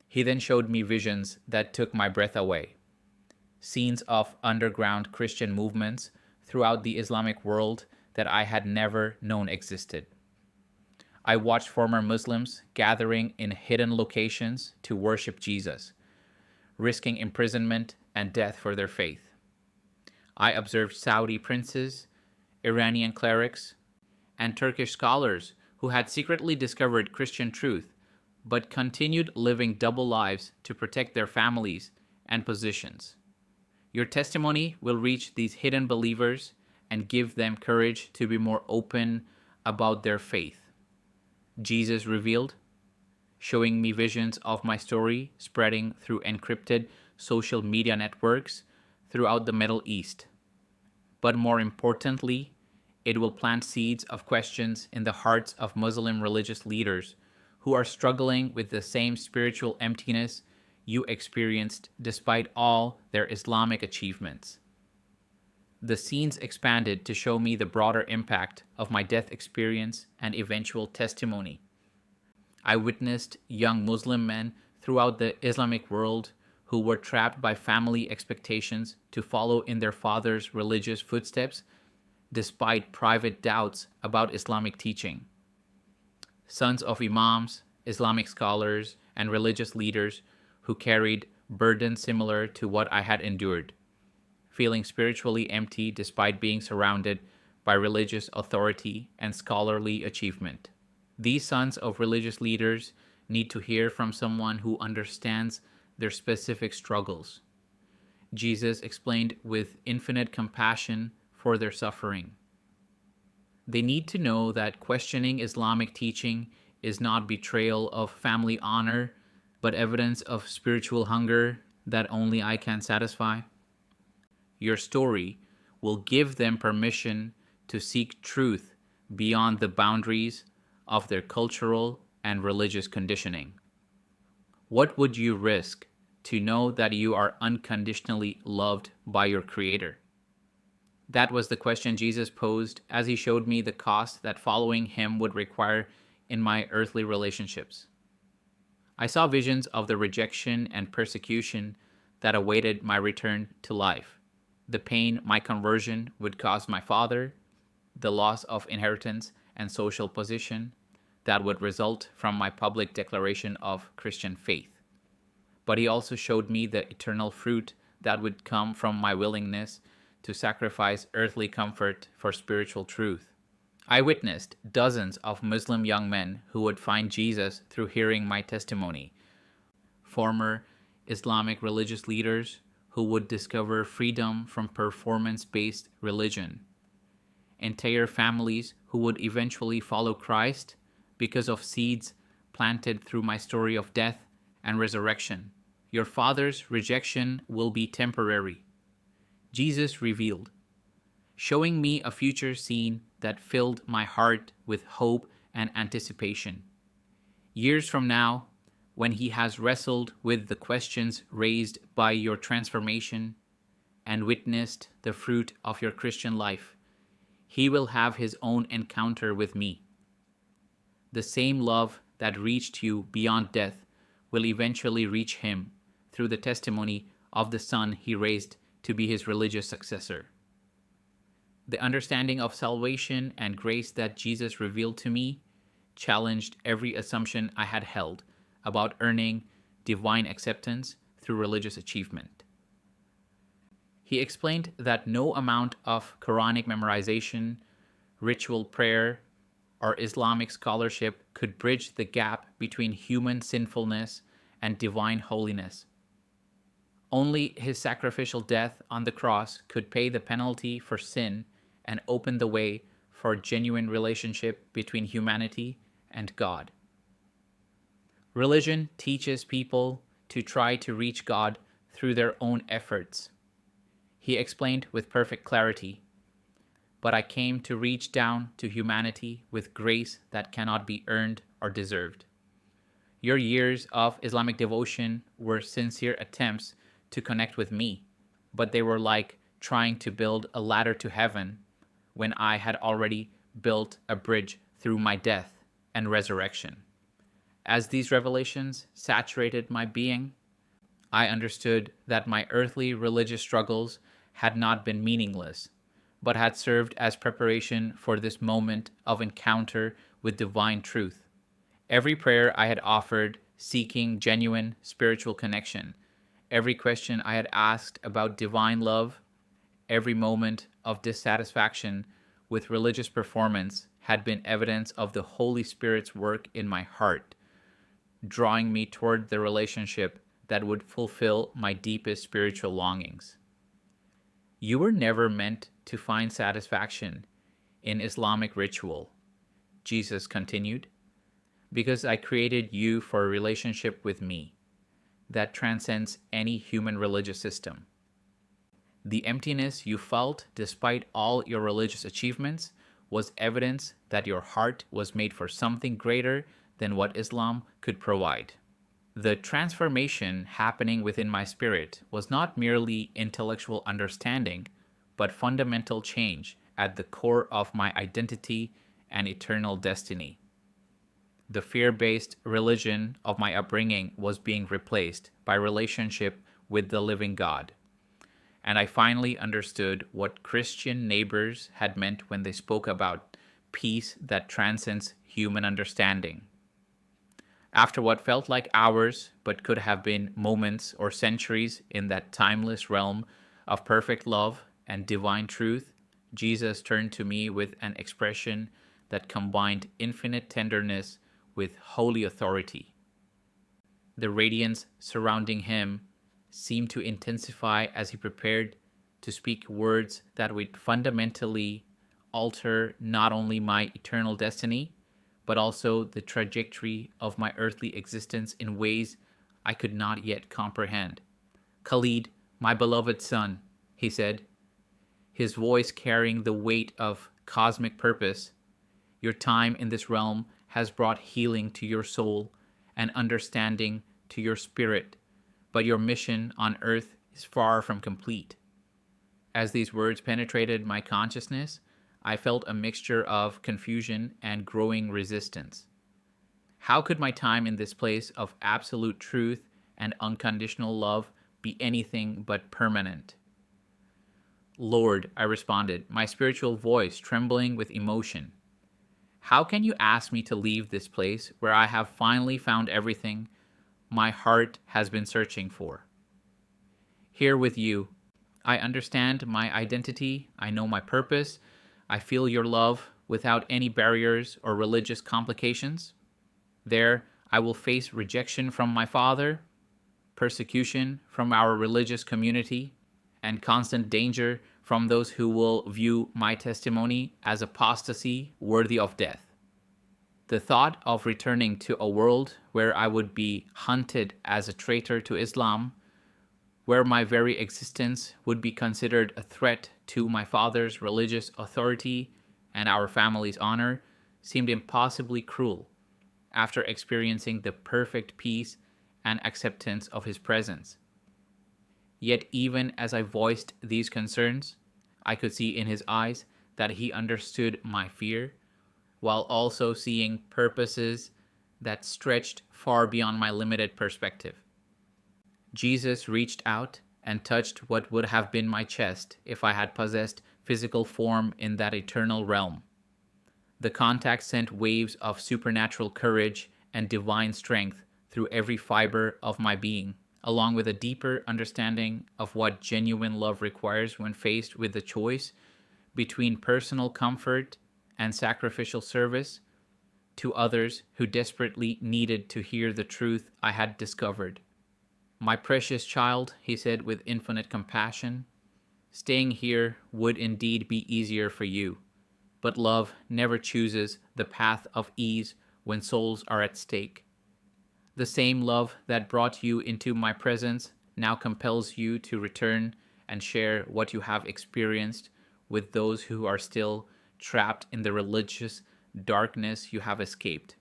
He then showed me visions that took my breath away. Scenes of underground Christian movements throughout the Islamic world that I had never known existed. I watched former Muslims gathering in hidden locations to worship Jesus, risking imprisonment and death for their faith. I observed Saudi princes, Iranian clerics, and Turkish scholars who had secretly discovered Christian truth but continued living double lives to protect their families and positions. Your testimony will reach these hidden believers and give them courage to be more open about their faith. Jesus revealed, showing me visions of my story spreading through encrypted social media networks throughout the Middle East. But more importantly, it will plant seeds of questions in the hearts of Muslim religious leaders who are struggling with the same spiritual emptiness you experienced despite all their Islamic achievements. The scenes expanded to show me the broader impact of my death experience and eventual testimony. I witnessed young Muslim men throughout the Islamic world who were trapped by family expectations to follow in their father's religious footsteps despite private doubts about Islamic teaching. Sons of Imams, Islamic scholars, and religious leaders who carried burdens similar to what I had endured, feeling spiritually empty despite being surrounded by religious authority and scholarly achievement. These sons of religious leaders need to hear from someone who understands their specific struggles. Jesus explained with infinite compassion for their suffering. They need to know that questioning Islamic teaching is not betrayal of family honor, but evidence of spiritual hunger that only I can satisfy. Your story will give them permission to seek truth beyond the boundaries of their cultural and religious conditioning. What would you risk to know that you are unconditionally loved by your Creator? That was the question Jesus posed as he showed me the cost that following him would require in my earthly relationships. I saw visions of the rejection and persecution that awaited my return to life, the pain my conversion would cause my father, the loss of inheritance and social position that would result from my public declaration of Christian faith. But he also showed me the eternal fruit that would come from my willingness to sacrifice earthly comfort for spiritual truth. I witnessed dozens of Muslim young men who would find Jesus through hearing my testimony, former Islamic religious leaders who would discover freedom from performance-based religion, entire families who would eventually follow Christ because of seeds planted through my story of death and resurrection. Your father's rejection will be temporary, Jesus revealed, showing me a future scene that filled my heart with hope and anticipation. Years from now, when he has wrestled with the questions raised by your transformation and witnessed the fruit of your Christian life, he will have his own encounter with me. The same love that reached you beyond death will eventually reach him through the testimony of the son he raised to be his religious successor. The understanding of salvation and grace that Jesus revealed to me challenged every assumption I had held about earning divine acceptance through religious achievement. He explained that no amount of Quranic memorization, ritual prayer, or Islamic scholarship could bridge the gap between human sinfulness and divine holiness. Only his sacrificial death on the cross could pay the penalty for sin and open the way for a genuine relationship between humanity and God. Religion teaches people to try to reach God through their own efforts. He explained with perfect clarity, "But I came to reach down to humanity with grace that cannot be earned or deserved." Your years of Islamic devotion were sincere attempts to connect with me, but they were like trying to build a ladder to heaven when I had already built a bridge through my death and resurrection. As these revelations saturated my being, I understood that my earthly religious struggles had not been meaningless, but had served as preparation for this moment of encounter with divine truth. Every prayer I had offered seeking genuine spiritual connection, every question I had asked about divine love, every moment of dissatisfaction with religious performance had been evidence of the Holy Spirit's work in my heart, drawing me toward the relationship that would fulfill my deepest spiritual longings. You were never meant to find satisfaction in Islamic ritual, Jesus continued, because I created you for a relationship with me that transcends any human religious system. The emptiness you felt despite all your religious achievements was evidence that your heart was made for something greater than what Islam could provide. The transformation happening within my spirit was not merely intellectual understanding, but fundamental change at the core of my identity and eternal destiny. The fear-based religion of my upbringing was being replaced by relationship with the living God. And I finally understood what Christian neighbors had meant when they spoke about peace that transcends human understanding. After what felt like hours, but could have been moments or centuries in that timeless realm of perfect love and divine truth, Jesus turned to me with an expression that combined infinite tenderness with holy authority. The radiance surrounding him seemed to intensify as he prepared to speak words that would fundamentally alter not only my eternal destiny, but also the trajectory of my earthly existence in ways I could not yet comprehend. "Khalid, my beloved son," he said, his voice carrying the weight of cosmic purpose, "your time in this realm has brought healing to your soul and understanding to your spirit, but your mission on earth is far from complete." As these words penetrated my consciousness, I felt a mixture of confusion and growing resistance. How could my time in this place of absolute truth and unconditional love be anything but permanent? "Lord," I responded, my spiritual voice trembling with emotion, "how can you ask me to leave this place where I have finally found everything my heart has been searching for? Here with you, I understand my identity, I know my purpose, I feel your love without any barriers or religious complications. There, I will face rejection from my father, persecution from our religious community, and constant danger from those who will view my testimony as apostasy worthy of death. The thought of returning to a world where I would be hunted as a traitor to Islam, where my very existence would be considered a threat to my father's religious authority and our family's honor, seemed impossibly cruel after experiencing the perfect peace and acceptance of his presence. Yet even as I voiced these concerns, I could see in his eyes that he understood my fear, while also seeing purposes that stretched far beyond my limited perspective. Jesus reached out and touched what would have been my chest if I had possessed physical form in that eternal realm. The contact sent waves of supernatural courage and divine strength through every fiber of my being, along with a deeper understanding of what genuine love requires when faced with the choice between personal comfort and sacrificial service to others who desperately needed to hear the truth I had discovered. "My precious child," he said with infinite compassion, "staying here would indeed be easier for you, but love never chooses the path of ease when souls are at stake. The same love that brought you into my presence now compels you to return and share what you have experienced with those who are still trapped in the religious darkness you have escaped."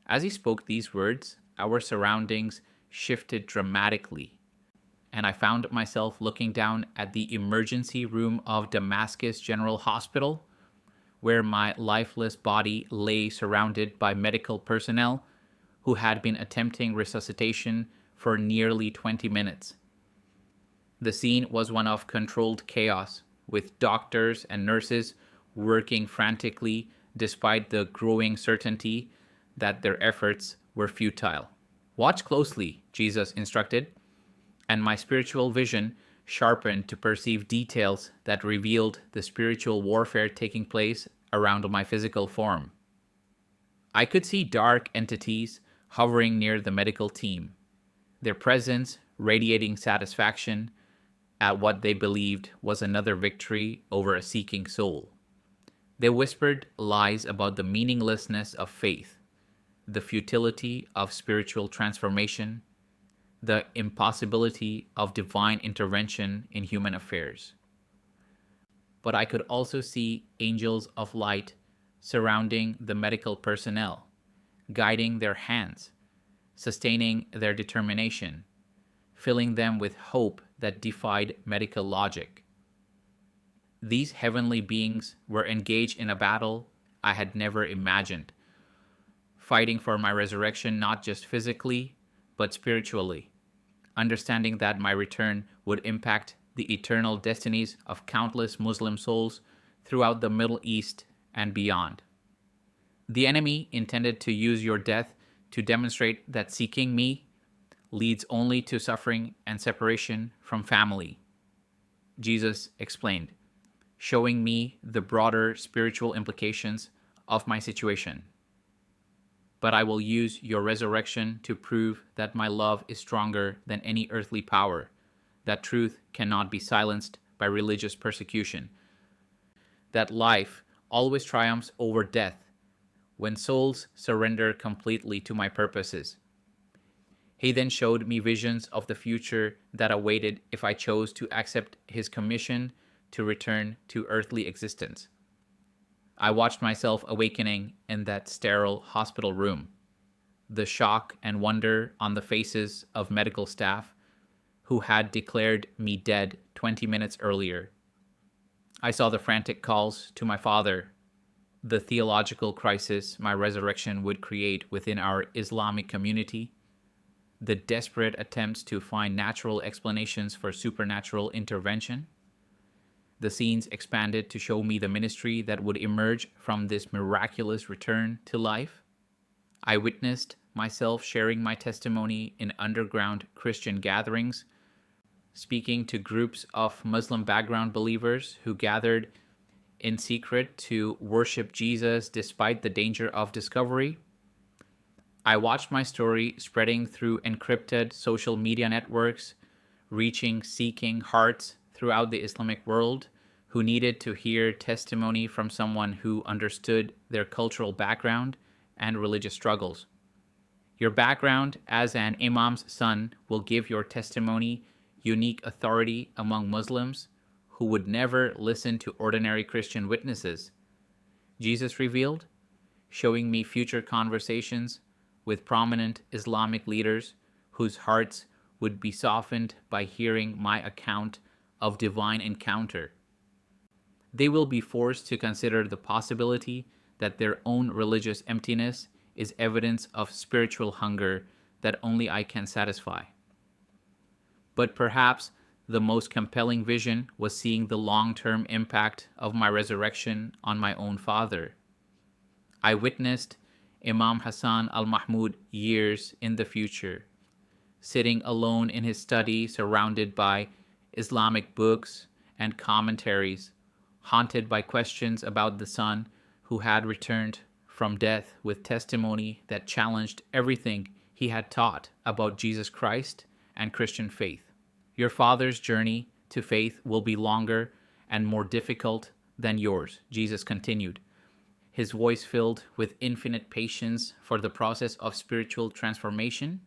As he spoke these words, our surroundings shifted dramatically, and I found myself looking down at the emergency room of Damascus General Hospital, where my lifeless body lay surrounded by medical personnel who had been attempting resuscitation for nearly 20 minutes. The scene was one of controlled chaos, with doctors and nurses working frantically despite the growing certainty that their efforts were futile. "Watch closely," Jesus instructed, and my spiritual vision sharpened to perceive details that revealed the spiritual warfare taking place around my physical form. I could see dark entities hovering near the medical team, their presence radiating satisfaction at what they believed was another victory over a seeking soul. They whispered lies about the meaninglessness of faith, the futility of spiritual transformation, the impossibility of divine intervention in human affairs. But I could also see angels of light surrounding the medical personnel, guiding their hands, sustaining their determination, filling them with hope that defied medical logic. These heavenly beings were engaged in a battle I had never imagined, fighting for my resurrection not just physically, but spiritually, understanding that my return would impact the eternal destinies of countless Muslim souls throughout the Middle East and beyond. "The enemy intended to use your death to demonstrate that seeking me leads only to suffering and separation from family," Jesus explained, showing me the broader spiritual implications of my situation. "But I will use your resurrection to prove that my love is stronger than any earthly power, that truth cannot be silenced by religious persecution, that life always triumphs over death when souls surrender completely to my purposes." He then showed me visions of the future that awaited if I chose to accept his commission to return to earthly existence. I watched myself awakening in that sterile hospital room, the shock and wonder on the faces of medical staff who had declared me dead 20 minutes earlier. I saw the frantic calls to my father, the theological crisis my resurrection would create within our Islamic community, the desperate attempts to find natural explanations for supernatural intervention. The scenes expanded to show me the ministry that would emerge from this miraculous return to life. I witnessed myself sharing my testimony in underground Christian gatherings, speaking to groups of Muslim background believers who gathered in secret to worship Jesus despite the danger of discovery. I watched my story spreading through encrypted social media networks, reaching seeking hearts throughout the Islamic world who needed to hear testimony from someone who understood their cultural background and religious struggles. Your background as an imam's son will give your testimony unique authority among Muslims who would never listen to ordinary Christian witnesses, Jesus revealed, showing me future conversations with prominent Islamic leaders whose hearts would be softened by hearing my account of divine encounter. They will be forced to consider the possibility that their own religious emptiness is evidence of spiritual hunger that only I can satisfy. But perhaps The most compelling vision was seeing the long-term impact of my resurrection on my own father. I witnessed Imam Hassan al-Mahmud years in the future, sitting alone in his study surrounded by Islamic books and commentaries, haunted by questions about the Son who had returned from death with testimony that challenged everything he had taught about Jesus Christ and Christian faith. Your father's journey to faith will be longer and more difficult than yours, Jesus continued, his voice filled with infinite patience for the process of spiritual transformation.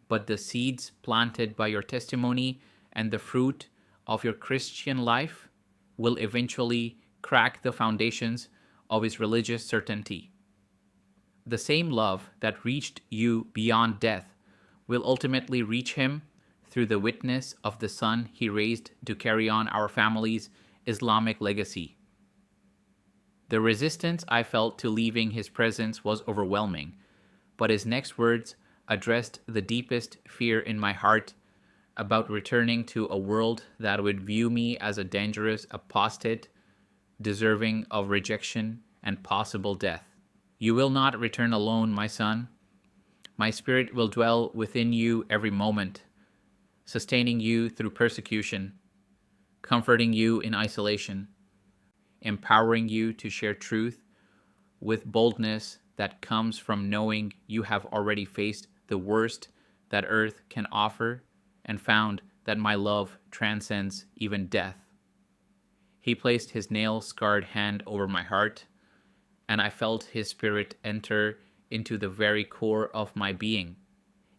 But the seeds planted by your testimony and the fruit of your Christian life will eventually crack the foundations of his religious certainty. The same love that reached you beyond death will ultimately reach him through the witness of the son he raised to carry on our family's Islamic legacy. The resistance I felt to leaving his presence was overwhelming, but his next words addressed the deepest fear in my heart about returning to a world that would view me as a dangerous apostate, deserving of rejection and possible death. You will not return alone, my son. My spirit will dwell within you every moment, sustaining you through persecution, comforting you in isolation, empowering you to share truth with boldness that comes from knowing you have already faced the worst that earth can offer and found that my love transcends even death. He placed his nail-scarred hand over my heart, and I felt his spirit enter into the very core of my being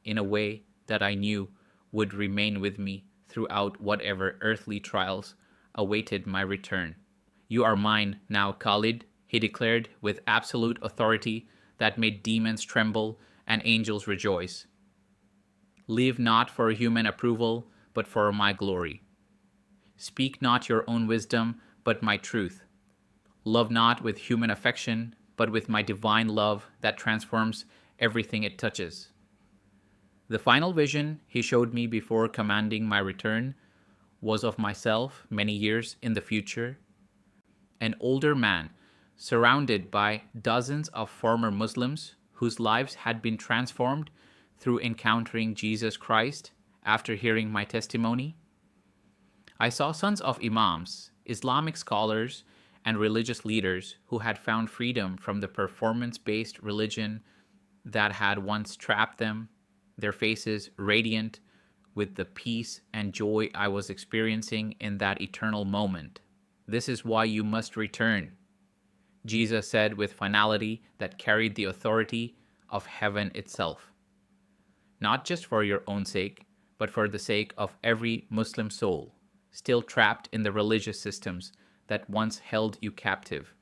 in a way that I knew would remain with me throughout whatever earthly trials awaited my return. You are mine now, Khalid, he declared with absolute authority that made demons tremble and angels rejoice. Live not for human approval, but for my glory. Speak not your own wisdom, but my truth. Love not with human affection, but with my divine love that transforms everything it touches. The final vision he showed me before commanding my return was of myself many years in the future, an older man surrounded by dozens of former Muslims whose lives had been transformed through encountering Jesus Christ after hearing my testimony. I saw sons of Imams, Islamic scholars, and religious leaders who had found freedom from the performance-based religion that had once trapped them, their faces radiant with the peace and joy I was experiencing in that eternal moment. This is why you must return, Jesus said with finality that carried the authority of heaven itself. Not just for your own sake, but for the sake of every Muslim soul still trapped in the religious systems that once held you captive.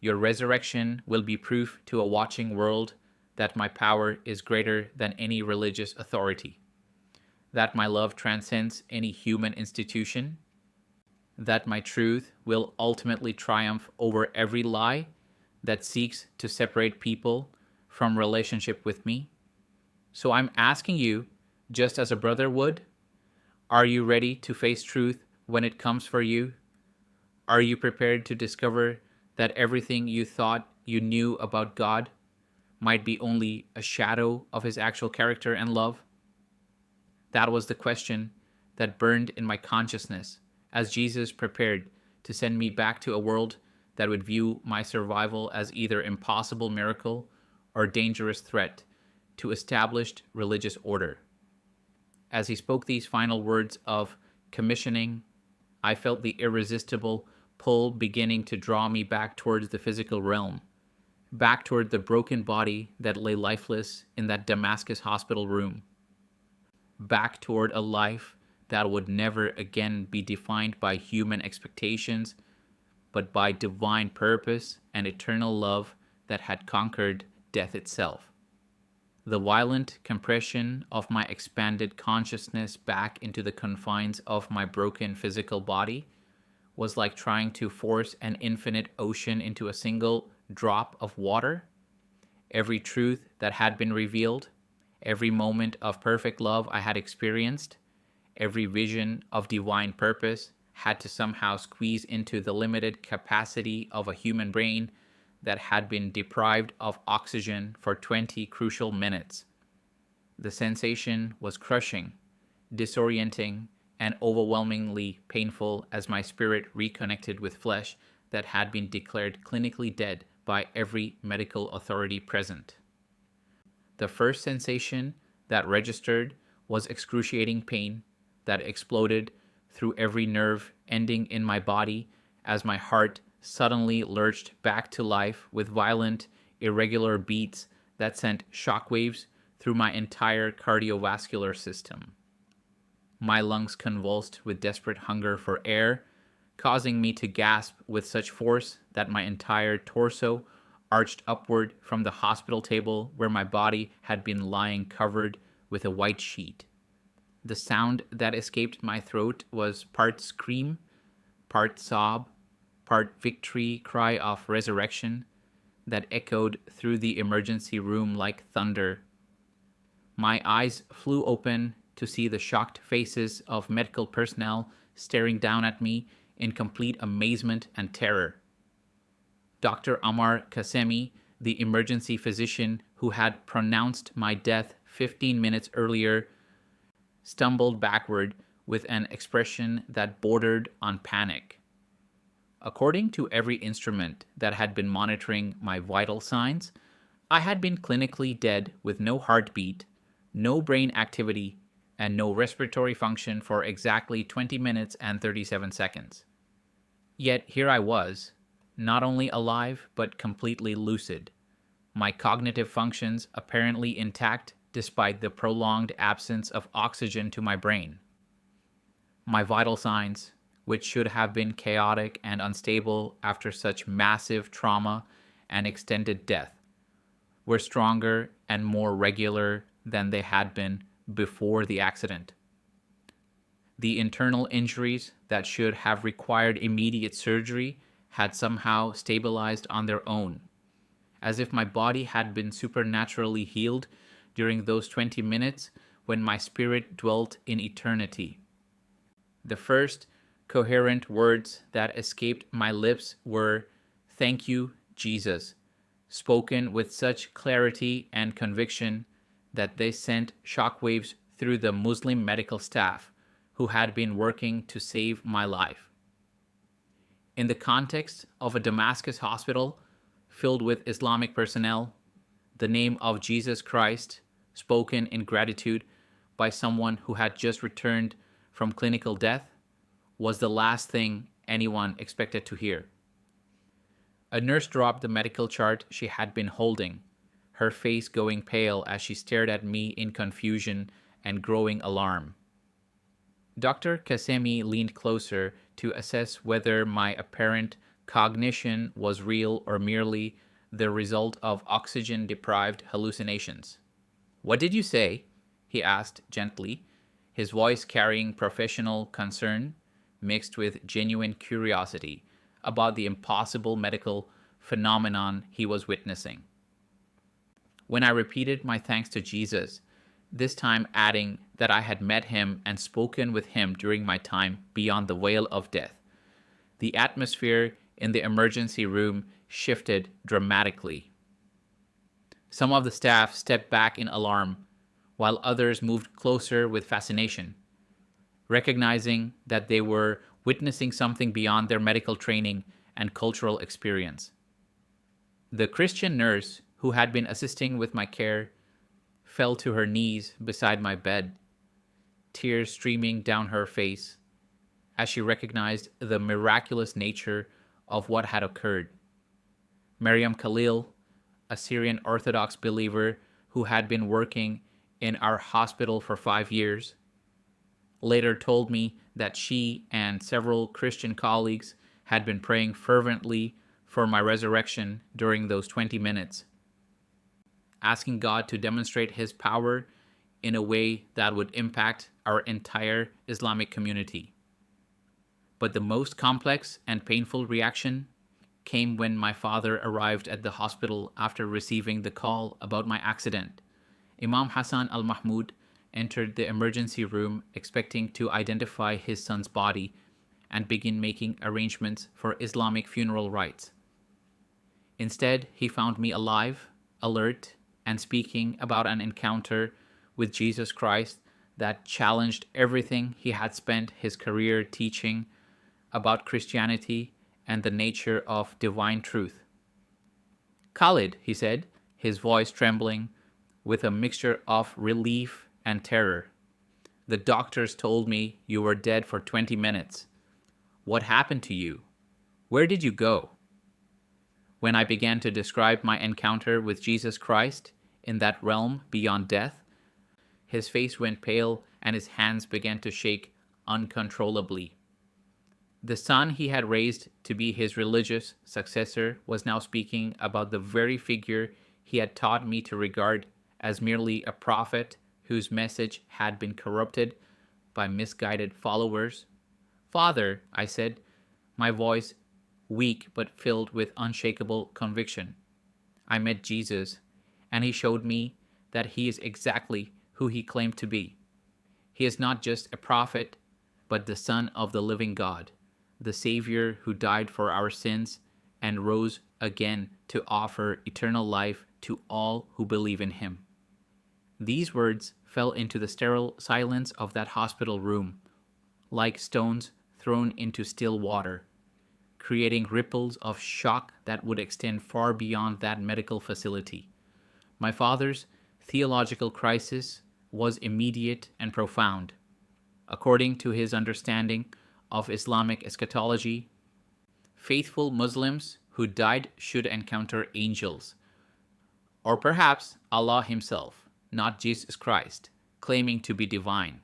Your resurrection will be proof to a watching world that my power is greater than any religious authority, that my love transcends any human institution, that my truth will ultimately triumph over every lie that seeks to separate people from relationship with me. So I'm asking you, just as a brother would, are you ready to face truth when it comes for you? Are you prepared to discover that everything you thought you knew about God might be only a shadow of his actual character and love? That was the question that burned in my consciousness as Jesus prepared to send me back to a world that would view my survival as either impossible miracle or dangerous threat to established religious order. As he spoke these final words of commissioning, I felt the irresistible pull beginning to draw me back towards the physical realm, back toward the broken body that lay lifeless in that Damascus hospital room, back toward a life that would never again be defined by human expectations, but by divine purpose and eternal love that had conquered death itself. The violent compression of my expanded consciousness back into the confines of my broken physical body was like trying to force an infinite ocean into a single drop of water. Every truth that had been revealed, every moment of perfect love I had experienced, Every vision of divine purpose had to somehow squeeze into the limited capacity of a human brain that had been deprived of oxygen for 20 crucial minutes. The sensation was crushing, disorienting, and overwhelmingly painful as my spirit reconnected with flesh that had been declared clinically dead by every medical authority present. The first sensation that registered was excruciating pain that exploded through every nerve ending in my body as my heart suddenly lurched back to life with violent, irregular beats that sent shockwaves through my entire cardiovascular system. My lungs convulsed with desperate hunger for air, causing me to gasp with such force that my entire torso arched upward from the hospital table where my body had been lying covered with a white sheet. The sound that escaped my throat was part scream, part sob, part victory cry of resurrection that echoed through the emergency room like thunder. My eyes flew open to see the shocked faces of medical personnel staring down at me in complete amazement and terror. Dr. Ammar Qasemi, the emergency physician who had pronounced my death 15 minutes earlier, stumbled backward with an expression that bordered on panic. According to every instrument that had been monitoring my vital signs, I had been clinically dead with no heartbeat, no brain activity, and no respiratory function for exactly 20 minutes and 37 seconds. Yet here I was, not only alive but completely lucid, my cognitive functions apparently intact despite the prolonged absence of oxygen to my brain. My vital signs, which should have been chaotic and unstable after such massive trauma and extended death, were stronger and more regular than they had been before the accident. The internal injuries that should have required immediate surgery had somehow stabilized on their own, as if my body had been supernaturally healed during those 20 minutes when my spirit dwelt in eternity. The first coherent words that escaped my lips were, "Thank you, Jesus," spoken with such clarity and conviction that they sent shockwaves through the Muslim medical staff who had been working to save my life. In the context of a Damascus hospital filled with Islamic personnel, the name of Jesus Christ, spoken in gratitude by someone who had just returned from clinical death, was the last thing anyone expected to hear. A nurse dropped the medical chart she had been holding, her face going pale as she stared at me in confusion and growing alarm. Dr. Qasemi leaned closer to assess whether my apparent cognition was real or merely the result of oxygen-deprived hallucinations. "What did you say?" he asked gently, his voice carrying professional concern mixed with genuine curiosity about the impossible medical phenomenon he was witnessing. When I repeated my thanks to Jesus, this time adding that I had met him and spoken with him during my time beyond the veil of death, the atmosphere in the emergency room shifted dramatically. Some of the staff stepped back in alarm, while others moved closer with fascination, recognizing that they were witnessing something beyond their medical training and cultural experience. The Christian nurse who had been assisting with my care fell to her knees beside my bed, tears streaming down her face as she recognized the miraculous nature of what had occurred. Maryam Khalil, a Syrian Orthodox believer who had been working in our hospital for 5 years, later told me that she and several Christian colleagues had been praying fervently for my resurrection during those 20 minutes, asking God to demonstrate his power in a way that would impact our entire Islamic community. But the most complex and painful reaction came when my father arrived at the hospital after receiving the call about my accident. Imam Hassan al-Mahmud entered the emergency room expecting to identify his son's body and begin making arrangements for Islamic funeral rites. Instead, he found me alive, alert, and speaking about an encounter with Jesus Christ that challenged everything he had spent his career teaching about Christianity and the nature of divine truth. "Khalid," he said, his voice trembling with a mixture of relief and terror, "the doctors told me you were dead for 20 minutes. What happened to you? Where did you go?" When I began to describe my encounter with Jesus Christ in that realm beyond death, his face went pale and his hands began to shake uncontrollably. The son he had raised to be his religious successor was now speaking about the very figure he had taught me to regard as merely a prophet whose message had been corrupted by misguided followers. "Father," I said, my voice weak but filled with unshakable conviction, "I met Jesus, and he showed me that he is exactly who he claimed to be. He is not just a prophet, but the Son of the living God, the Savior who died for our sins and rose again to offer eternal life to all who believe in him." These words fell into the sterile silence of that hospital room, like stones thrown into still water, creating ripples of shock that would extend far beyond that medical facility. My father's theological crisis was immediate and profound. According to his understanding of Islamic eschatology, faithful Muslims who died should encounter angels, or perhaps Allah himself, not Jesus Christ, claiming to be divine.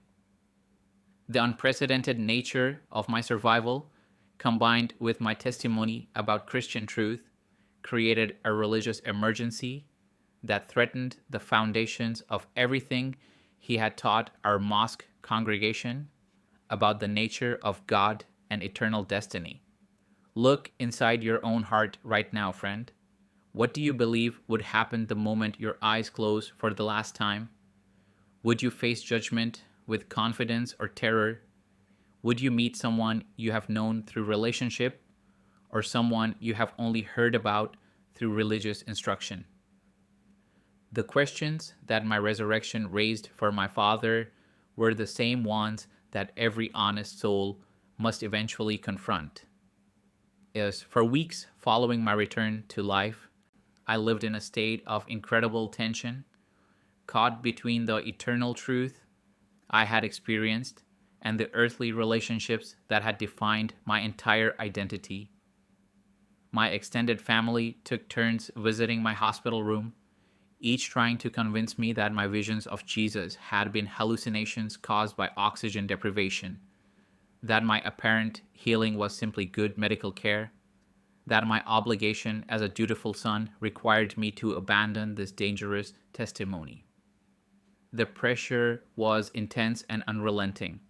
The unprecedented nature of my survival, combined with my testimony about Christian truth, created a religious emergency that threatened the foundations of everything he had taught our mosque congregation about the nature of God and eternal destiny. Look inside your own heart right now, friend. What do you believe would happen the moment your eyes close for the last time? Would you face judgment with confidence or terror? Would you meet someone you have known through relationship, or someone you have only heard about through religious instruction? The questions that my resurrection raised for my father were the same ones that every honest soul must eventually confront. As for weeks following my return to life, I lived in a state of incredible tension, caught between the eternal truth I had experienced and the earthly relationships that had defined my entire identity. My extended family took turns visiting my hospital room, each trying to convince me that my visions of Jesus had been hallucinations caused by oxygen deprivation, that my apparent healing was simply good medical care, that my obligation as a dutiful son required me to abandon this dangerous testimony. The pressure was intense and unrelenting,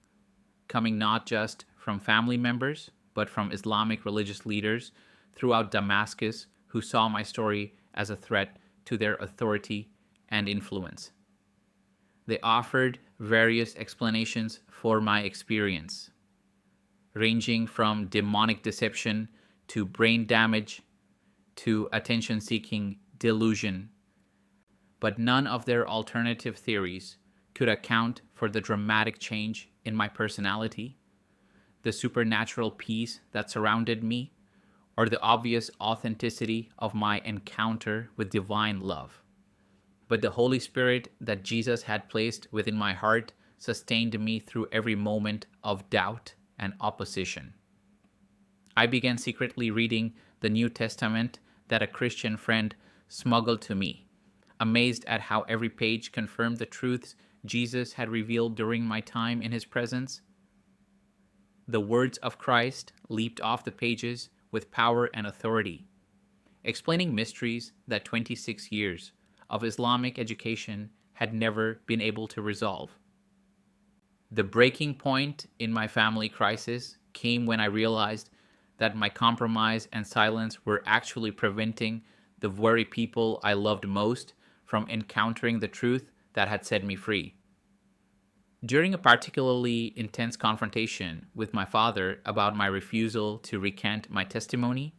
coming not just from family members, but from Islamic religious leaders throughout Damascus who saw my story as a threat to their authority and influence. They offered various explanations for my experience, ranging from demonic deception to brain damage to attention-seeking delusion. But none of their alternative theories could account for the dramatic change in my personality, the supernatural peace that surrounded me, or the obvious authenticity of my encounter with divine love. But the Holy Spirit that Jesus had placed within my heart sustained me through every moment of doubt and opposition. I began secretly reading the New Testament that a Christian friend smuggled to me, amazed at how every page confirmed the truths Jesus had revealed during my time in his presence. The words of Christ leaped off the pages with power and authority, explaining mysteries that 26 years of Islamic education had never been able to resolve. The breaking point in my family crisis came when I realized that my compromise and silence were actually preventing the very people I loved most from encountering the truth that had set me free. During a particularly intense confrontation with my father about my refusal to recant my testimony,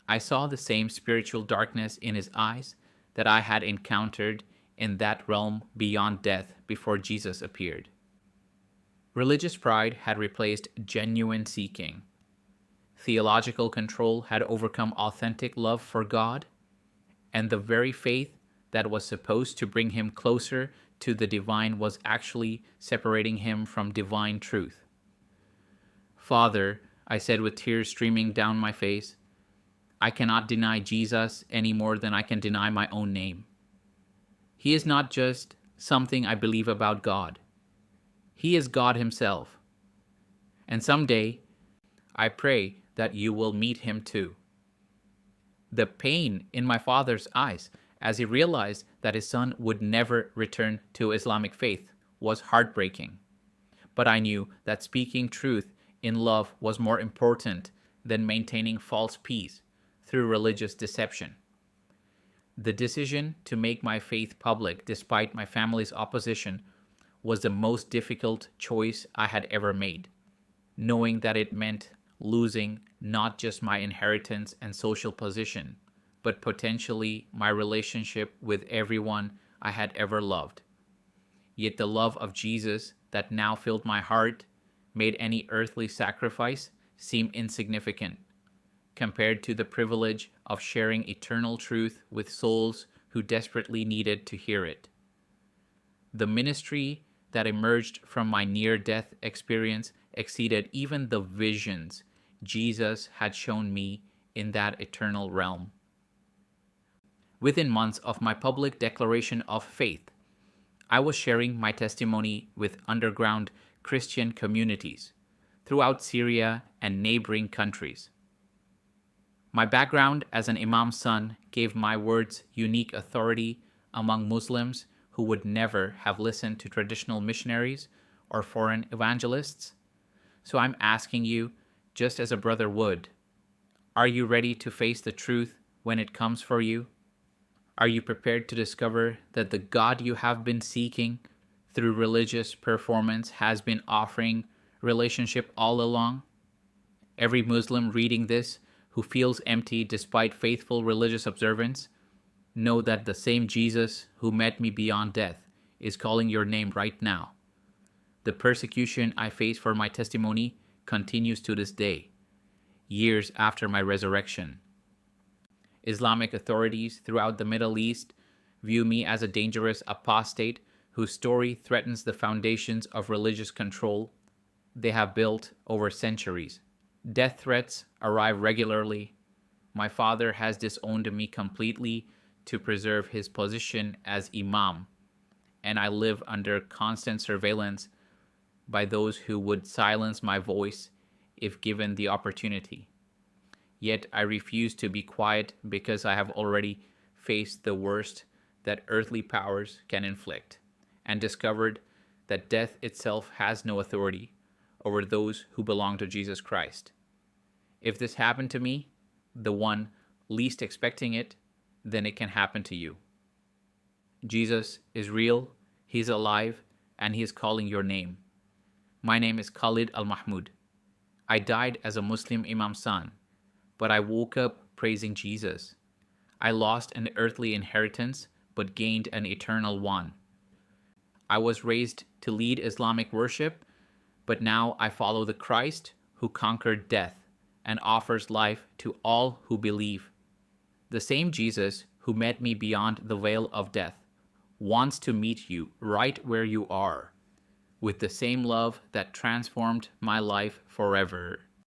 I saw the same spiritual darkness in his eyes that I had encountered in that realm beyond death before Jesus appeared. Religious pride had replaced genuine seeking. Theological control had overcome authentic love for God, and the very faith that was supposed to bring him closer to the divine was actually separating him from divine truth. "Father," I said with tears streaming down my face, "I cannot deny Jesus any more than I can deny my own name. He is not just something I believe about God. He is God himself. And someday, I pray that you will meet him too." The pain in my father's eyes as he realized that his son would never return to Islamic faith was heartbreaking. But I knew that speaking truth in love was more important than maintaining false peace through religious deception. The decision to make my faith public despite my family's opposition was the most difficult choice I had ever made, knowing that it meant losing not just my inheritance and social position, but potentially my relationship with everyone I had ever loved. Yet the love of Jesus that now filled my heart made any earthly sacrifice seem insignificant compared to the privilege of sharing eternal truth with souls who desperately needed to hear it. The ministry that emerged from my near-death experience exceeded even the visions Jesus had shown me in that eternal realm. Within months of my public declaration of faith, I was sharing my testimony with underground Christian communities throughout Syria and neighboring countries. My background as an Imam's son gave my words unique authority among Muslims who would never have listened to traditional missionaries or foreign evangelists. So I'm asking you, just as a brother would, are you ready to face the truth when it comes for you? Are you prepared to discover that the God you have been seeking through religious performance has been offering relationship all along? Every Muslim reading this who feels empty despite faithful religious observance, know that the same Jesus who met me beyond death is calling your name right now. The persecution I face for my testimony continues to this day, years after my resurrection. Islamic authorities throughout the Middle East view me as a dangerous apostate whose story threatens the foundations of religious control they have built over centuries. Death threats arrive regularly. My father has disowned me completely to preserve his position as Imam, and I live under constant surveillance by those who would silence my voice if given the opportunity. Yet I refuse to be quiet because I have already faced the worst that earthly powers can inflict, and discovered that death itself has no authority over those who belong to Jesus Christ. If this happened to me, the one least expecting it, then it can happen to you. Jesus is real, he's alive, and he is calling your name. My name is Khalid Al-Mahmoud. I died as a Muslim Imam's son, but I woke up praising Jesus. I lost an earthly inheritance, but gained an eternal one. I was raised to lead Islamic worship, but now I follow the Christ who conquered death and offers life to all who believe. The same Jesus who met me beyond the veil of death wants to meet you right where you are, with the same love that transformed my life forever.